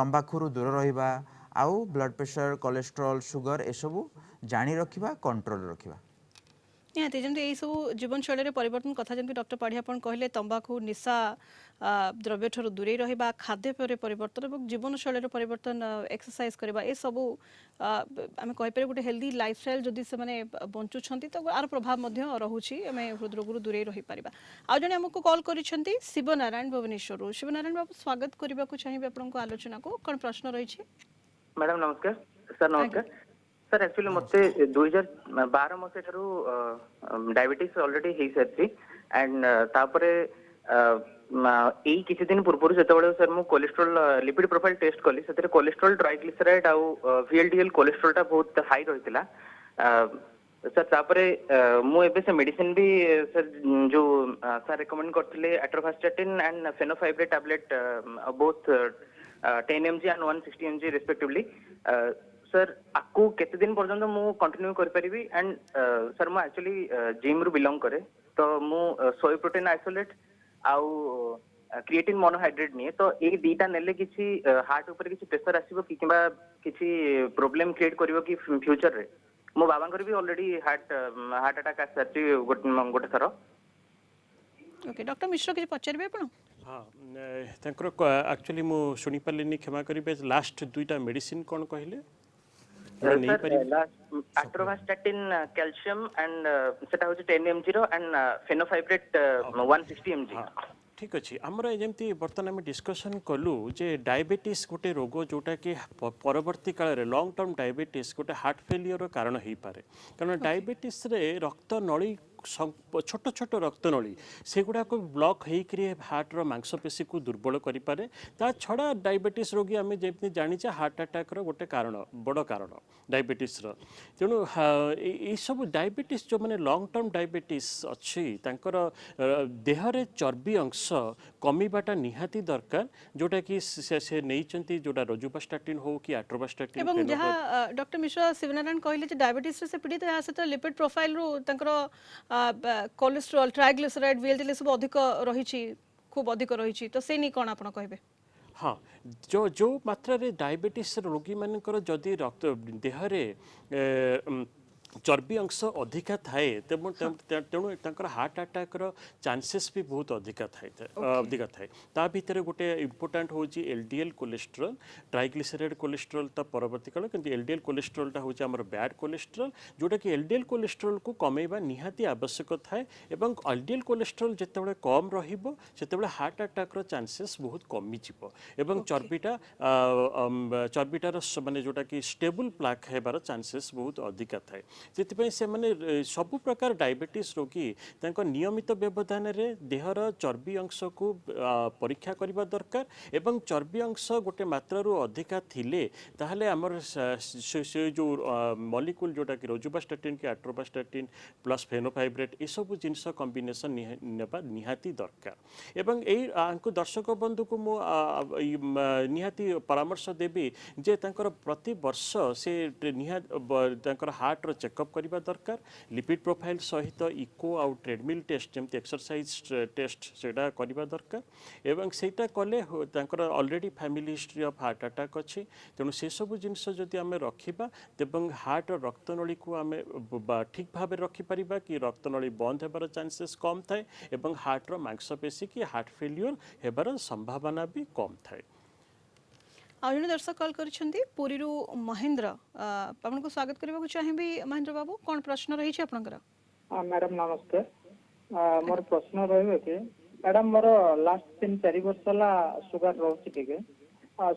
तंबाखुरु दूर रहिबा आउ ब्लड प्रेशर कोलेस्ट्रॉल शुगर ए सब जानी रखिबा कंट्रोल रखिबा निहाती जमी यही सब जीवनशैली परिवर्तन कथा जमी डॉक्टर पाढ़ी आप कहले तंबाकू निशा द्रव्य ठूँ दूरे रहा खाद्यपेय परिवर्तन और जीवनशैली परिवर्तन एक्सरसाइज करवा ये सब आम कहीपर गोटे हेल्दी लाइफस्टाइल जदि से बंचुंट तो आर प्रभाव रोचे आम हृदरोग दूरे रही पार आज जन आमको कॉल कर शिवनारायण भुवनेश्वर शिवनारायण बाबू स्वागत करने को चाहिए आपको आलोचना को कौन प्रश्न रही मैडम नमस्कार सर नमस्कार सर एक्चुअली मते 2012 मसे ठारू डायबिटीज ऑलरेडी हे सारछि एंड तापरे एई किछि दिन पूर्व जेतेबेले सर मु कोलेस्ट्रॉल लिपिड प्रोफाइल टेस्ट कली सेते कोलेस्ट्रॉल ट्राइग्लिसराइड आ वीएलडीएल कोलेस्ट्रॉल टा बहुत हाई रहितला सर तापरे मु एबे से मेडिसिन भी सर जो सर रेकमेंड करथिले atorvastatin and fenofibrate tablet both 10 mg and 160 mg respectively sir आपको केते दिन पर्यंत मु कंटिन्यू कर परिबी एंड सर मु एक्चुअली जिम रु बिलोंग करे तो मु सोय प्रोटीन आइसोलेट आउ क्रिएटिन मोनोहाइड्रेट नहीं तो ए दीटा नेले किछि हार्ट ऊपर किछि प्रेशर आसीबो कि किबा किछि प्रॉब्लम क्रिएट करिवो कि फ्यूचर रे मो बाबा कर भी ऑलरेडी हार्ट अटैक आसी गोटे थर ओके डॉक्टर मिश्र के पचारबे आपण हाँ एक्चुअली मु सुनी पालिनी क्षमा करिबे लास्ट दुईटा मेडिसिन कोन कहले एट्रोफास्टैटिन कैल्शियम एंड सेटा होची 10 mg रो एंड फेनोफाइब्रेट 160 mg ठीक अच्छे आमर जमी बर्तमान आम डिस्कसन कलु जे डायबिटीज गोटे रोग जोटा कि परवर्ती काल में लंग टर्म डायबिटीज गोटे हार्ट फेलियर कारण हो पारे कारण डायबिटीज रे रक्त नली छोट छोट रक्तनली सेगुड़ा को ब्लॉक होकर हार्टर मांसपेशी को दुर्बल करें ता छड़ा डायबिटीज रोगी आम जमी जाचे हार्ट अटैक गोटे कारण बड़ कारण डायबिटीज तेणु ये सब डायबिटीज जो मैंने लंग टर्म डायबिटीज अच्छी देहरे चर्बी अंश कमीबाटा निहाती दरकार जोटा कि से नहीं जोटा रोजुबास्टाटिन हो कि एट्रोबास्टाटिन एवं जहाँ डॉक्टर मिश्र शिवनारायण कहले डायबिटीज से पीड़ित या सहित लिपिड प्रोफाइल रु कोलेस्ट्रॉल ट्राइग्लिसराइड वीएलडीएल सब अधिक रही खूब अधिक रही तो से नहीं कौन आप कहे हाँ जो जो मात्रा रे डायबिटीज रोगी मानकर जदि रक्त देहरे चर्बी अंश अधिका थाए तेणु तांकर हार्ट अटैक रो चांसेस भी बहुत अधिका थाए अधिका थाए ता भितर गोटे इम्पोर्टाट होची एलडीएल कोलेस्ट्रॉल ट्राइग्लिसराइड कोलेस्ट्रॉल ता परवर्ती काल किंतु एलडीएल कोलेस्ट्रॉल टा होची हमर बैड कोलेस्ट्रॉल जोटा कि एलडीएल कोलेस्ट्रॉल को कमेबा निहाती आवश्यक थाए एवं एलडीएल कोलेस्ट्रॉल जेतेबेले कम रहिबो सेतेबेले हार्ट अटैक रो चांसेस बहुत कमी जिवो एवं चर्बीटार माने जोटा कि स्टेबल प्लाक हेबार चांसेस बहुत अधिका थाए से से माने सब प्रकार डायबिटीज रोगी तांको नियमित व्यवधान रे देहर चर्बी अंश को परीक्षा करबा दरकार एवं चर्बी अंश गोटे मात्रा रो अधिका थिले ताहले हमर से जो मॉलिक्यूल जोटा कि रोजुबास्टैटिन कि एट्रोबास्टैटिन प्लस फेनोफाइब्रेट ए सब जिनस कॉम्बिनेशन नेबा निहाती दरकार एवं एई आंको दर्शक बंधु को मो निहाती परामर्श देबी जे तांकर प्रति वर्ष से तांकर हार्ट रो चेकअप करबा दरकार लिपिड प्रोफाइल सहित इको आउ ट्रेडमिल टेस्ट जमते एक्सरसाइज टेस्ट सेटा करबा दरकार एवं सेटा कले तांकर already family history of heart attack अछि तेणु से सब जिनस जदि आमे रखिबा तेबं हार्ट रक्तनली को आमे ठीक भाबे रखि परिबा कि रक्तनली बंद हेबार चांसेस कम थाए एवं हार्ट रो मांसपेशी कि हार्ट फेल्योर हेबार संभावना भी कम थाए। आज जन दर्शक कॉल करिसेंती पुरीरू महेंद्र आपन को स्वागत करबा को चाहेबी महेंद्र बाबू कोन प्रश्न रही छै आपनकर? मैडम नमस्कार मोर प्रश्न रहबे कि मैडम मोर लास्ट 3-4 वर्ष ला सुगर रहउछि ठीक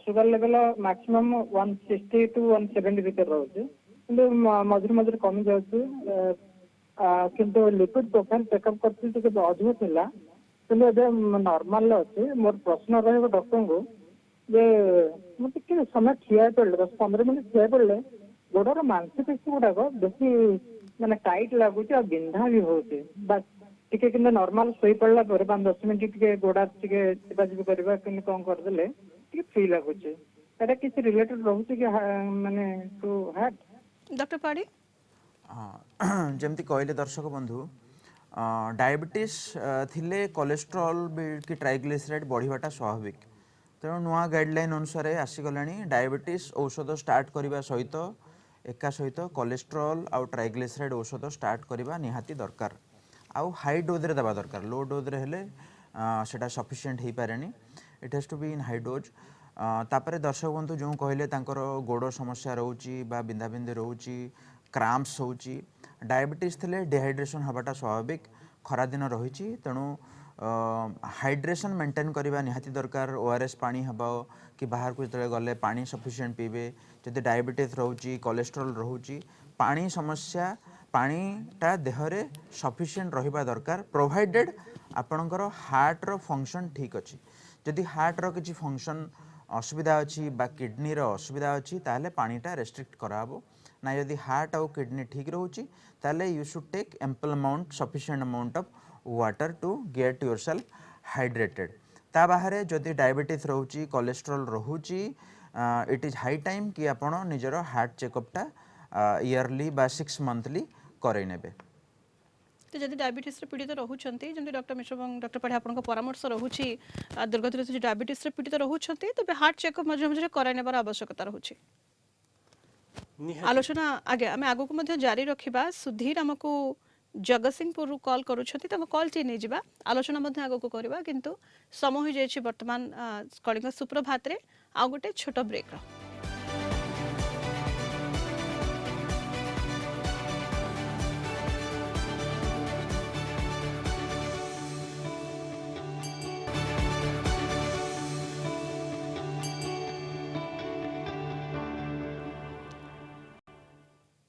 सुगर लेवल मैक्सिमम 160 टू 170 भीतर रहउछि किंतु मझिर मझिर कमी जाउछि किंतु लिपिड प्रोफाइल चेकअप करछि कि अधिक थिला किंतु एबे नॉर्मल अछि। मोर प्रश्न रहबे डॉक्टर को जे मत के समय ठिया पड़ले 10-15 मिनिट ठिया पड़ले गोडर मांसपेशी गुडाक बेसी माने टाइट लागुଛି आ बिंधा भी होଉଛି बस टिके किंतु नॉर्मल सोई पड़ला पर 5-10 मिनिट टिके गोडा टिके चिपाचिपी करबा कि कोन कर देले टिके फ्री लागुଛି एटा किसी रिलेटेड रहउछि कि माने टू हार्ट डॉक्टर पाड़ी जेमती कहले दर्शक बंधु डायबिटीज थिले कोलेस्ट्रॉल कि ट्राइग्लिसराइड बढ़िबाटा स्वाभाविक तेणु नुआ गाइडलाइन अनुसार आसीगला डायबिटीज औषध स्टार्ट करने सहित एका सहित कोलेस्ट्रॉल आउ ट्राइग्लिसराइड औषध स्टार्ट करने निहाती दरकार आउ हाई डोज रे देवा दरकार लो डोज रे हेले सेटा सफिशिएंट हो पारे it has to be in high dose तापर दर्शक बंधु जो कहले तांकर गोड़ समस्या रोची बा बिंधाबिंधि रोची क्राम्प्स होची डायबिटीज थिले डिहाइड्रेशन हबाटा स्वाभाविक खरा दिन रही तेणु हाइड्रेशन मेंटेन करबा निहाती दरकार ओआरएस पानी हबा कि बाहर को जतले गले पानी सफिशिएंट पीबे जदि डायबिटीज रहउची कोलेस्ट्रॉल रहउची पानी समस्या पानीटा देहरे सफिशिएंट रहिबा दरकार प्रोवाइडेड आपणकर हार्ट रो फंक्शन ठीक अछि जदि हार्ट रो किछि फंक्शन असुविधा अछि बा किडनी रो असुविधा अछि ताले पानीटा रेस्ट्रिक्ट कराबो ना यदि हार्ट और किडनी ठीक रहउची ताले you should take ample amount sufficient amount of water to get yourself hydrated ता बाहरे जदि डायबिटीज रहउची कोलेस्ट्रॉल रहउची इट इज हाई टाइम कि आपण निजर हार्ट चेकअपटा ईयरली बा 6 मंथली करे नेबे। तो जदि डायबिटीज रे पीड़ित रहउछंती जंती डॉक्टर मिश्र এবং डॉक्टर पढ़े आपन को परामर्श रहउची दुर्गत रे डायबिटीज रे पीड़ित रहउछंती तो हार्ट चेकअप मझे मझे कराय नेबार आवश्यकता रहउची। आलोचना आगे आम आगो को मध्य जारी रखिबा सुधीर हमको जगतसिंहपुर कॉल करूछंती त कॉल ची नै जिबा आलोचना मध्य आगो को करबा किंतु समय हो जायछि वर्तमान कलिंग सुप्रभात रे आ गोटे छोट ब्रेक रो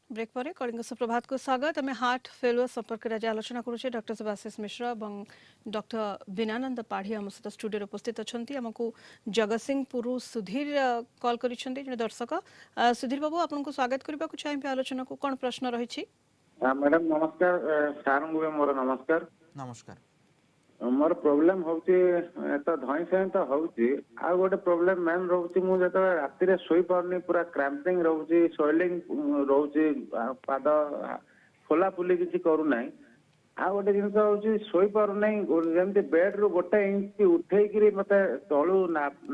ब्रेक पर कलिंग सुप्रभात को स्वागत आम हार्ट फेलुअर संपर्क में आज आलोचना करुचे डॉक्टर सुभाषिष मिश्र और डॉक्टर विनानंद पाढ़ी आम सहित स्टूडियो उपस्थित अच्छा आमको जगतसिंहपुर सुधीर कॉल कर दर्शक सुधीर बाबू आपको स्वागत करने को चाहिए आलोचना को कौन प्रश्न रही? मैडम नमस्कार सार मोर नमस्कार नमस्कार मोर प्रोब्लेम होची तो धई से तो होची आ गोटे प्रोब्लेम मैन रहउची मु जत राति रे सोई परनी पूरा क्रैम्पिंग रहउची स्वेलिंग रहउची पाद फुला फुली किछि करू नाही ଆଉ ଗୋଟେ ଜିନିଷ ହଉଛି ଶୋଇପାରୁନାହିଁ ଯେମିତି ବେଡ୍ ରୁ ଗୋଟେ ଇଞ୍ଚ ଉଠେଇକିରି ମତେ ତଳୁ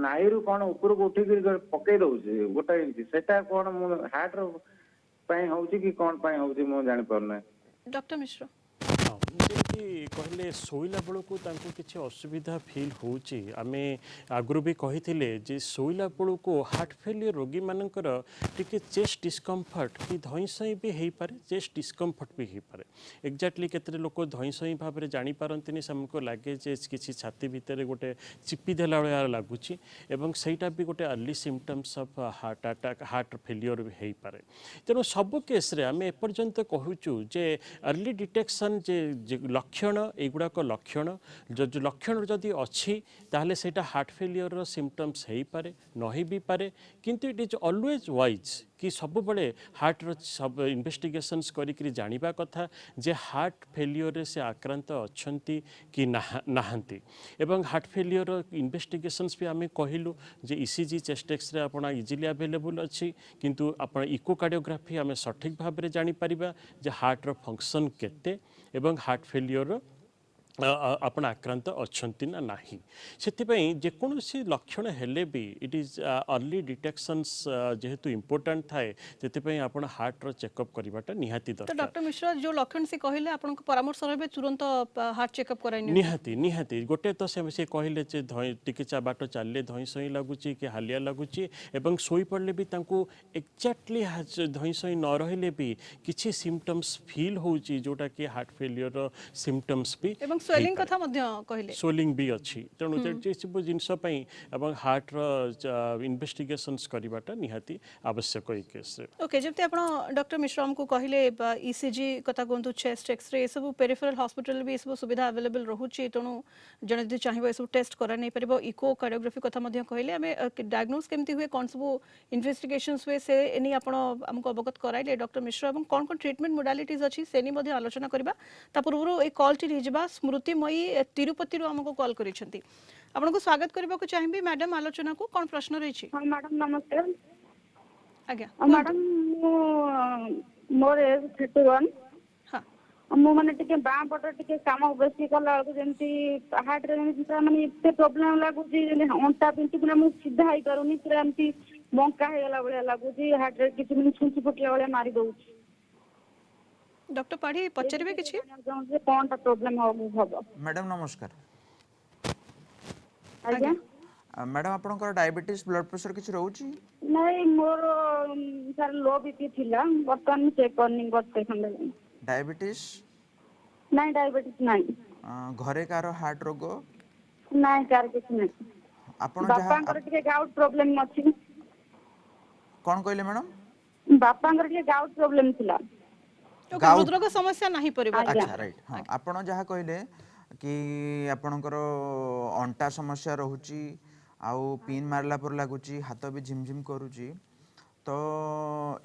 ନାଇରୁ କଣ ଉପରକୁ ଉଠେଇକିରି ପକେଇ ଦଉଛି ଗୋଟେ ଇଞ୍ଚ, ସେଟା କଣ ମୁଁ ହାର୍ଟ ର ପାଇଁ ହଉଛି କି କଣ ପାଇଁ ହଉଛି ମୁଁ ଜାଣିପାରୁନାହିଁ। ଡକ୍ଟର ମିଶ୍ର ହଁ ଯେମିତି କହିଲେ ଶୋଇଲା ବେଳକୁ ତାଙ୍କୁ କିଛି ଅସୁବିଧା ଫିଲ୍ ହେଉଛି। ଆମେ ଆଗରୁ ବି କହିଥିଲେ ଯେ ଶୋଇଲା ବେଳକୁ ହାର୍ଟ ଫେଲିୟର ରୋଗୀମାନଙ୍କର ଟିକେ ଚେଷ୍ଟ ଡିସ୍କମ୍ଫର୍ଟ କି ଧଇଁସଇଁ ବି ହେଇପାରେ, ଚେଷ୍ଟ ଡିସ୍କମ୍ଫର୍ଟ ବି ହେଇପାରେ। ଏକ୍ଜାକ୍ଟଲି କେତେ ଲୋକ ଧଇଁସଇଁ ଭାବରେ ଜାଣିପାରନ୍ତିନି, ସେମାନଙ୍କୁ ଲାଗେ ଯେ କିଛି ଛାତି ଭିତରେ ଗୋଟେ ଚିପି ଦେଲା ଭଳିଆ ଲାଗୁଛି ଏବଂ ସେଇଟା ବି ଗୋଟେ early symptoms of heart attack heart failure भी ହେଇପାରେ। ତେଣୁ ସବୁ କେସ୍ରେ ଆମେ ଏପର୍ଯ୍ୟନ୍ତ କହୁଛୁ ଯେ अर्ली डिटेक्शन जे लक्षण एगुड़ाक लक्षण लक्षण जदि अच्छी ताहले सेटा हार्ट फेलियर सिम्पटम्स हो पारे न भी पारे, किंतु इट इज ऑलवेज वाइज कि सब बड़े हार्ट सब इन्वेस्टिगेशंस करी जानिबा कथा जे हार्ट फेलियर से आक्रांत अच्छंती कि नाहंती। एवं हार्ट फेलियर इन्वेस्टिगेशंस भी आम कहलु जे ईसीजी चेस्ट एक्सरे आपण इजिली अवेलेबल अच्छी, किंतु आपण इकोकार्डियोग्राफी आम सठिक भाव में जानीपर जे हार्टर फंक्शन केते एवं हार्ट फेलियर आपण आक्रांत अच्छंती ना नाही। सेतिपई जेकोसी लक्षण हेले भी इट इज अर्ली डिटेक्शंस जेहेतु इम्पोर्टाट थाए, सेतिपई आपण हार्टर चेकअप करवाटा निहाती तो दरकार। डॉक्टर मिश्रा जो लक्षण से कहले आपन परामर्श रहे तुरंत हार्ट चेकअप कराई निहाती निहाती गोटे तो से कहले जे टिके बाट चलले धईसई लगुच कि हालिया लगुच एवं शोई पड़े भी एक्जाक्टली धईसई न रहिले भी किसी सिम्पटम्स फील होची जोटा कि हार्ट फेलियर सिम्पटम्स भी एवं स्वेलिंग कथा मध्य कहले सोलिंग भी अच्छी। तेणु सब जिनसपाई एवं हार्टर इन्वेस्टिगेशंस करवाटा निहाती आवश्यक ए केस। ओके जब आप डॉक्टर मिश्रा हमको कहले ईसीजी कथा कहतु चेस्ट एक्सरे सब पेरिफेरल हॉस्पिटल भी सब सुविधा अवेलेबल रोचे, तेणु जन जब चाहिए सब टेस्ट करा नहीं पार। इको कार्डियोग्राफी कथा कहले आम डायग्नोज केमती हुए कौन सब इन्वेस्टिगेशंस हुए से नहीं आपको अवगत कराइले डॉक्टर मिश्रा, और कौन कौन ट्रीटमेंट मोडालिटीज अच्छी से नहीं आलोचना करवा। पूर्व ये कॉल टी रही स्मृतिमयी तिरुपति आमको कॉल कर आपको स्वागत करने को चाहिए मैडम आलोचना को कौन प्रश्न रही। हाँ मैडम नमस्ते। आज्ञा मैडम मोर एज 31। हाँ मु माने टिके बाँ पट टिके काम बेसी कला जमती हार्ट रे माने एते प्रॉब्लम लागुची अंटा पिंटी पुरा मु सीधा ही करूनी पूरा एमती मंका हे गला बळिया लागुची हार्ट रे किछि मिनिट छुंची फुटिया बळिया मारी दउची। डॉक्टर पाढ़ी पचारे किछि कौन टा प्रॉब्लम हो मैडम नमस्कार। आज्ञा मैडम आपनकर डायबिटीज ब्लड प्रेशर किछि रहउची? नहीं मोर सर लो बीपी थिला बर्तमान चेक करनी करते खंडे। डायबिटीज नहीं डायबिटीज नहीं। घरे कार हार्ट रोग नहीं कार किछि नहीं। आपण बापांकर टिके गाउट प्रॉब्लम अछि। कोन कहले मैडम? बापांकर टिके गाउट प्रॉब्लम थिला। हृदरोग समस्या नहीं परिवार। अच्छा राइट हाँ आपण जहाँ कहले कि आपणकर अंटा समस्या रहुची आउ पिन मारला पर लागुची हाथ भी झिमझिम करुची, तो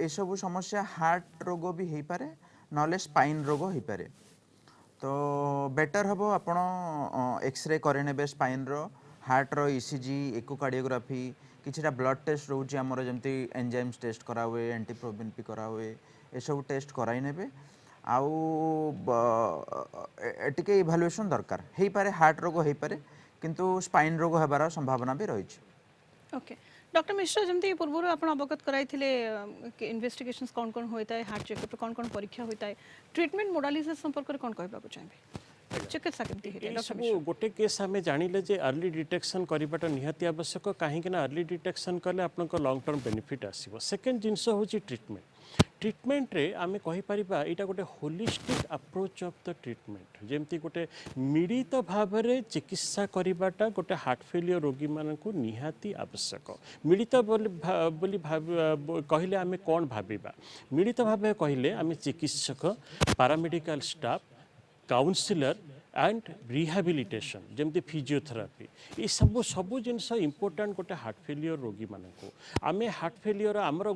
ये सब समस्या हार्ट रोग भी हो पारे नले स्पाइन रोग हो पारे। तो बेटर हम आपण एक्सरे करे स्पाइन रो हार्ट रो ईसीजी इकोकार्डियोग्राफी किछटा ब्लड टेस्ट रोचे आमर जमती एंजाइम्स टेस्ट करा हुए एंटीप्रोबिन भी करा हुए ये सब टेस्ट कराई नेबे। आउ टिके इभालुएशन दरकार हो पारे हार्ट रोग हो पारे किंतु स्पाइन रोग होबार संभावना भी रही। ओके डॉक्टर मिश्रा जमती पूर्व आप अवगत कराई इन्वेस्टिगेशंस कौन कौन होता है हार्ट चेकअप कौन कौन परीक्षा होता है ट्रीटमेंट मोडालिटीज संपर्क में कौन कहबा चाहिए चिकित्सा केमती सब गोटे केस आम जानिले जे अर्ली डिटेक्शन करवाटा निहाती आवश्यक कहीं अर्ली डिटेक्शन कले आपन लॉन्ग टर्म बेनिफिट आसीबो। सेकेंड जिनस होची ट्रीटमेंट। ट्रीटमेंट रे आमे कहि परिबा एटा गोटे holistic approach of the treatment जेमती गोटे मिलित भाव में चिकित्सा करवाटा गोटे हार्ट फेलियर रोगी मानक निहाती आवश्यक। मिलित बोली कहले आमे कौन भाविबा मिलित भाव कहले आमे चिकित्सक paramedical staff councillor and rehabilitation जमती फिजियोथेरापी ये सब जिनस इम्पोर्टाट गोटे हार्ट फेलियर रोगी मानक आमे हार्ट फेलियर आमर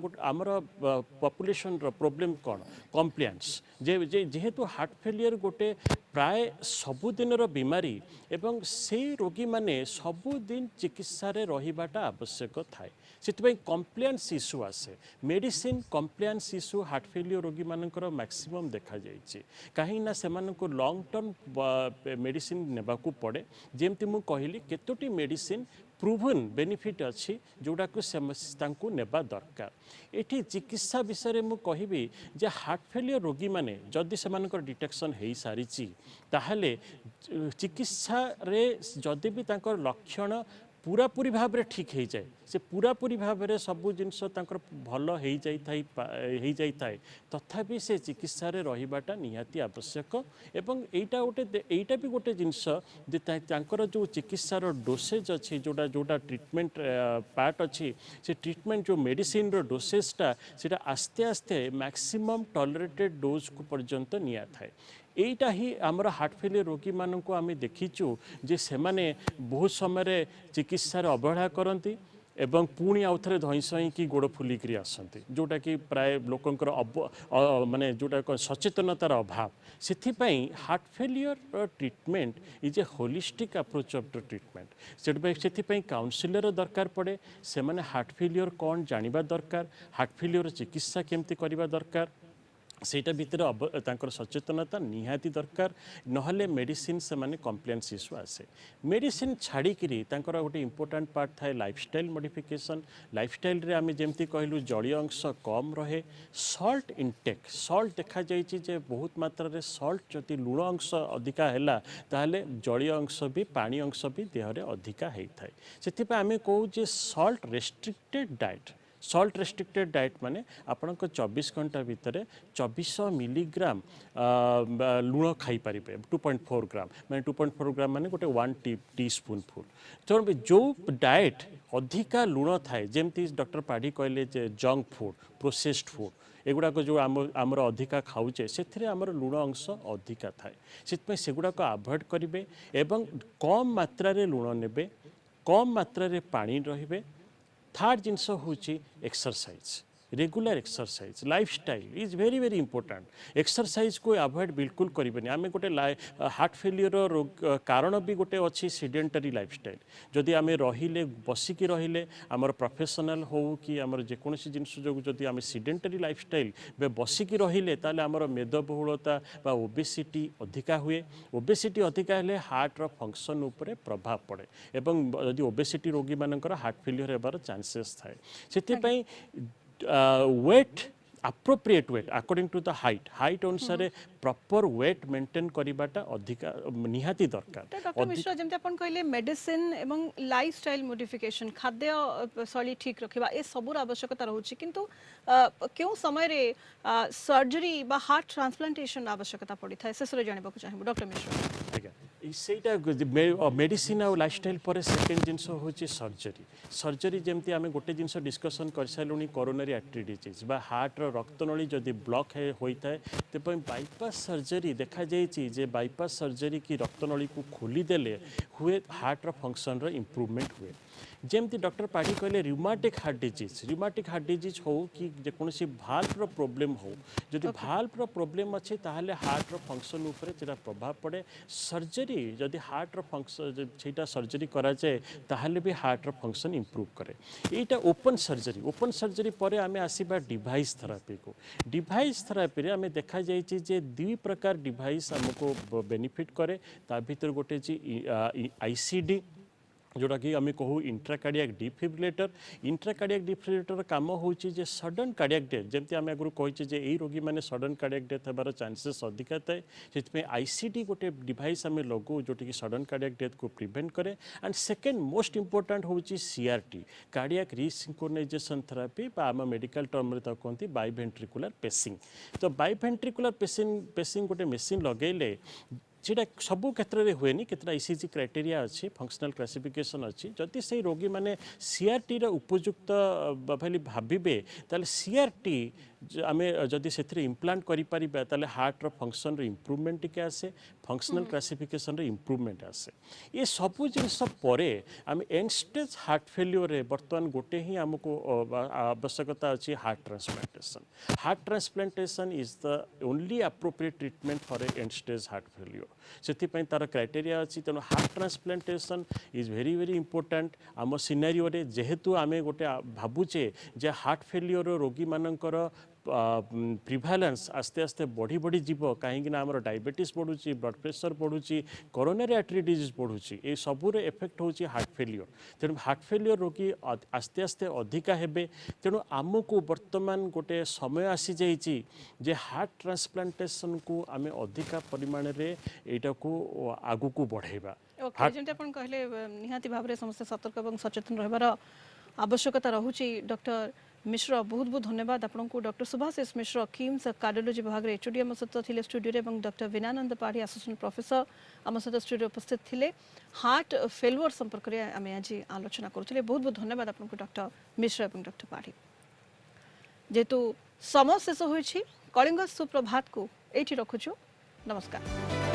पॉपुलेशन रो प्रॉब्लम कौन कम्प्लायंस जेहेतु हार्ट फेलियर गोटे प्राय सबुदिनर बीमारी एवं से रोगी माने सबुदिन चिकित्सा रे रहिबाटा आवश्यक थाए से कम्प्लेन्स इश्यू आसे medicine complaints issue heart failure रोगी मानकर मैक्सिमम देखा जाइए कहीं से लॉन्ग टर्म मेडिसिन नेबाकू पड़े जेमती मु कहली केतोटी मेडिसिन प्रूवन बेनिफिट अच्छी जोड़ा को नेबा दरकार एठी चिकित्सा विषय में कहबी जे हार्ट फेलियर रोगी माने जदि से डिटेक्शन हो सारी ताहले चिकित्सा रे जदि भी तांकर लक्षण पूरापूरी भाव में ठीक हो जाए से पूरापूरी भाव में सबू जिनस भल हो जाए तथापि से चिकित्सा रे रहिबाटा निहाती आवश्यक एवं एटा भी गोटे जिनस जो चिकित्सार डोसेज अच्छी जोड़ा जोड़ा ट्रीटमेंट पार्ट अच्छी से ट्रीटमेंट जो मेडिसिन रो डोसेजटा से आस्ते आस्ते मैक्सिमम टॉलरेटेड डोज को पर्यंत निया थाए एटा ही आमर हार्ट फेलियर रोगी मानक आम देखीचु जे सेमाने बहुत समय चिकित्सार अवहेला करती एवं पुणी आउ थे धईसई कि गोड़ फुलिकी आसती जोटा कि प्राय लोकंर माने जोटा सचेतनतार अभाव से heart failure treatment is a holistic approach of the treatment से काउंसिलर दरकार पड़े से माने हार्ट फेलियर कौन जानिबा दरकार हार्ट फेलियर चिकित्सा केमती करबा दरकार सेटा भितर तांकर सचेतनता निहाती दरकार नहले मेडिसिन से माने कम्प्लेन्स इश्यू आसे मेडिसिन छाड़िकी तांकर गोटे इम्पोर्टाट पार्ट थाए लाइफस्टाइल मॉडिफिकेशन लाइफस्टाइल रे आमे जेमती कहलु जलीय अंश कम रहे सॉल्ट इंटेक सॉल्ट देखा जाइए जे बहुत मात्रा रे सॉल्ट जदि लुण अंश अधिका हैला ताहले जलीय अंश भी पानी अंश भी देह रे अधिका होता है से आमे कहू जे salt restricted diet salt restricted diet माने आपण 24 घंटा भितर 2400 मिलीग्राम लुण खाई पारे 2.4 ग्राम माने 2.4 ग्राम माने गोटे 1 टी स्पून फुल तो जो डाइट अधिका लुण थाए जेमती डॉक्टर पाढ़ी कहले जे जंक फूड प्रोसेस्ड फूड एगुड़ाक जो आमर अधिका खाऊचे से आमर लुण अंश अधिका थाए से गुड़ाक आभोड करेंगे एवं कम मात्रा रे लुण नेबे कम मात्रा रे पानी रहिबे थर्ड जिनस हूँ exercise regular exercise lifestyle is very very important exercise को अवॉइड बिल्कुल करें आम गोटे हार्ट फेलियर रोग कारण भी गोटे अच्छी सीडेंटरी लाइफस्टाइल जदि आम रहिले बसिकी रहिले आमर प्रोफेशनल हो कि आमर जेकोसी जिनस जो जदि आम सीडेंटरी लाइफस्टाइल बसिकी रहिले ताले आमर मेदबहुलता बा ओबेसिटी अधिका हुए ओबेसिटी अधिका हेले हार्ट रो फंक्शन उपरे प्रभाव पड़े एवं जदि ओबेसिटी रोगी मानकर हार्ट फेलियर हेबार चांसेस थाए सेतिपई weight appropriate weight according to the height अनुसार प्रॉपर वेट मेंटेन करिबाटा अधिका निहाती दरकार डॉक्टर मिश्रा जेमते अपन कहले मेडिसिन एवं लाइफस्टाइल मॉडिफिकेशन खाद्य शैली ठीक रखिबा ए सबुर आवश्यकता रहउची किंतु क्यों समय रे सर्जरी बा हार्ट ट्रांसप्लांटेशन आवश्यकता पड़ी था से जानबा को चाहिबो डॉक्टर मिश्रा सेटा मेडिसिन आ लाइफस्टाइल पर सेकेंड जिनस हूँ सर्जरी सर्जरी जमती आम गोटे जिनस डिस्कसन कर सारूँ कोरोनरी आर्टरी डिजीज बा हार्ट रक्तनली जदि ब्लॉक होता है तेज बाईपास सर्जरी देखा जाइए बाईपास सर्जरी की रक्तनली को खोलीदेले हुए हार्ट फंक्शन इम्प्रूवमेंट हुए जमती डॉक्टर पाढ़ी कहले रिमाटिक हार्ट डिजीज हो कि जेकोसी भाल्व प्रोब्लेम हो जदि भाल्व प्रोब्लेम अच्छे ताहले हार्ट फंक्शन उपरे जेटा प्रभाव पड़े सर्जरी जदि हार्ट फंक्शन सेटा सर्जरी करा जाए ताहले भी हार्ट फंक्शन इम्प्रूव करे एटा ओपन सर्जरी पर आमे आसीबा डिवाइस थेरापी को डिवाइस थेरापी रे आमे देखा जाइए जे दुई प्रकार डिवाइस हमको बेनिफिट करे ता भीतर गोटे आईसीडी जोटा कि आम कहू इंट्राकार्डियक डिफिब्रिलेटर काम होची जे सडन कार्डियक डेथ जमती आम आगु कही जे यही रोगी मैंने सडन कार्डियक डेथ होबार चांसेस अधिका थाए से आईसीडी गोटे डिवाइस आम लगू जोटा कि सडन कार्डियक डेथ को प्रिवेंट करे एंड सेकेंड मोस्ट इंपोर्टाट हूँ सीआरटी कार्डियक रिसिंक्रोनाइजेशन थेरापी आम मेडिकल टर्म में कहते बाइवेंट्रिकुलर पेसिंग तो बाइवेंट्रिकुलर पेसिंग गोटे मेसीन लगेले सेटा सबू क्षेत्र में हुए केतटा ईसीजी क्राइटेरिया अच्छी फंक्शनल क्लासिफिकेशन अच्छी जदि से रोगी मैंने सीआरटी उपयुक्त भावे ताले सीआरटी आम जदि से इम्प्लांट करें हार्टर फंक्शन इम्प्रूवमेंट टिके आसे फंक्शनल क्लासिफिकेशन इम्प्रूवमेंट आसे ये सबू जिनस आम एंड स्टेज हार्ट फेल्योर रे बर्तमान गोटे ही आमको आवश्यकता अच्छी heart transplantation is the only appropriate treatment for A and stage heart failure से तार क्राइटेरिया अच्छी तेणु heart transplantation is very very important आम सिनारियो रे जेहेतु आम गोटे भावुचे जे हार्ट फेल्योर रोगी मानकर प्रिभालेंस आस्ते आस्ते बढ़ी बढ़ी जीव कहीं आमर डायबिटीज बढ़ुची ब्लड प्रेशर बढ़ुची कोरोनरी आर्टरी डिजीज बढ़ुची ये सबूरे इफेक्ट होची हार्ट फेल्योर तेणु हार्ट फेल्योर रोगी आस्ते आस्ते अधिका हेबे तेणु आमको वर्तमान गोटे समय आसी जाइए जे हार्ट ट्रांसप्लांटेशन को आम अधिका परिमाण रे एटा को आगु को बढ़ेबा ओके जेंटा अपन कहले निहाती भाव समस्त सतर्क और सचेतन रहिबार आवश्यकता रहुची डॉक्टर मिश्र बहुत बहुत धन्यवाद आपको डॉक्टर सुभाषिष मिश्र किम्स कार्डियोलॉजी विभाग रे एचओडी आम सहित थिले स्टूडियो रे एवं डॉक्टर विनानंद पाढ़ी एसोसिएट प्रोफेसर आम सहित स्टूडियो उपस्थित थिले हार्ट फेल्युअर संपर्क रे आम आज आलोचना करुले बहुत बहुत धन्यवाद आपको डॉक्टर मिश्र एवं डॉक्टर पाढ़ी जेतु समय शेष होइछि कलिंग सुप्रभात को एठी रखुछु नमस्कार।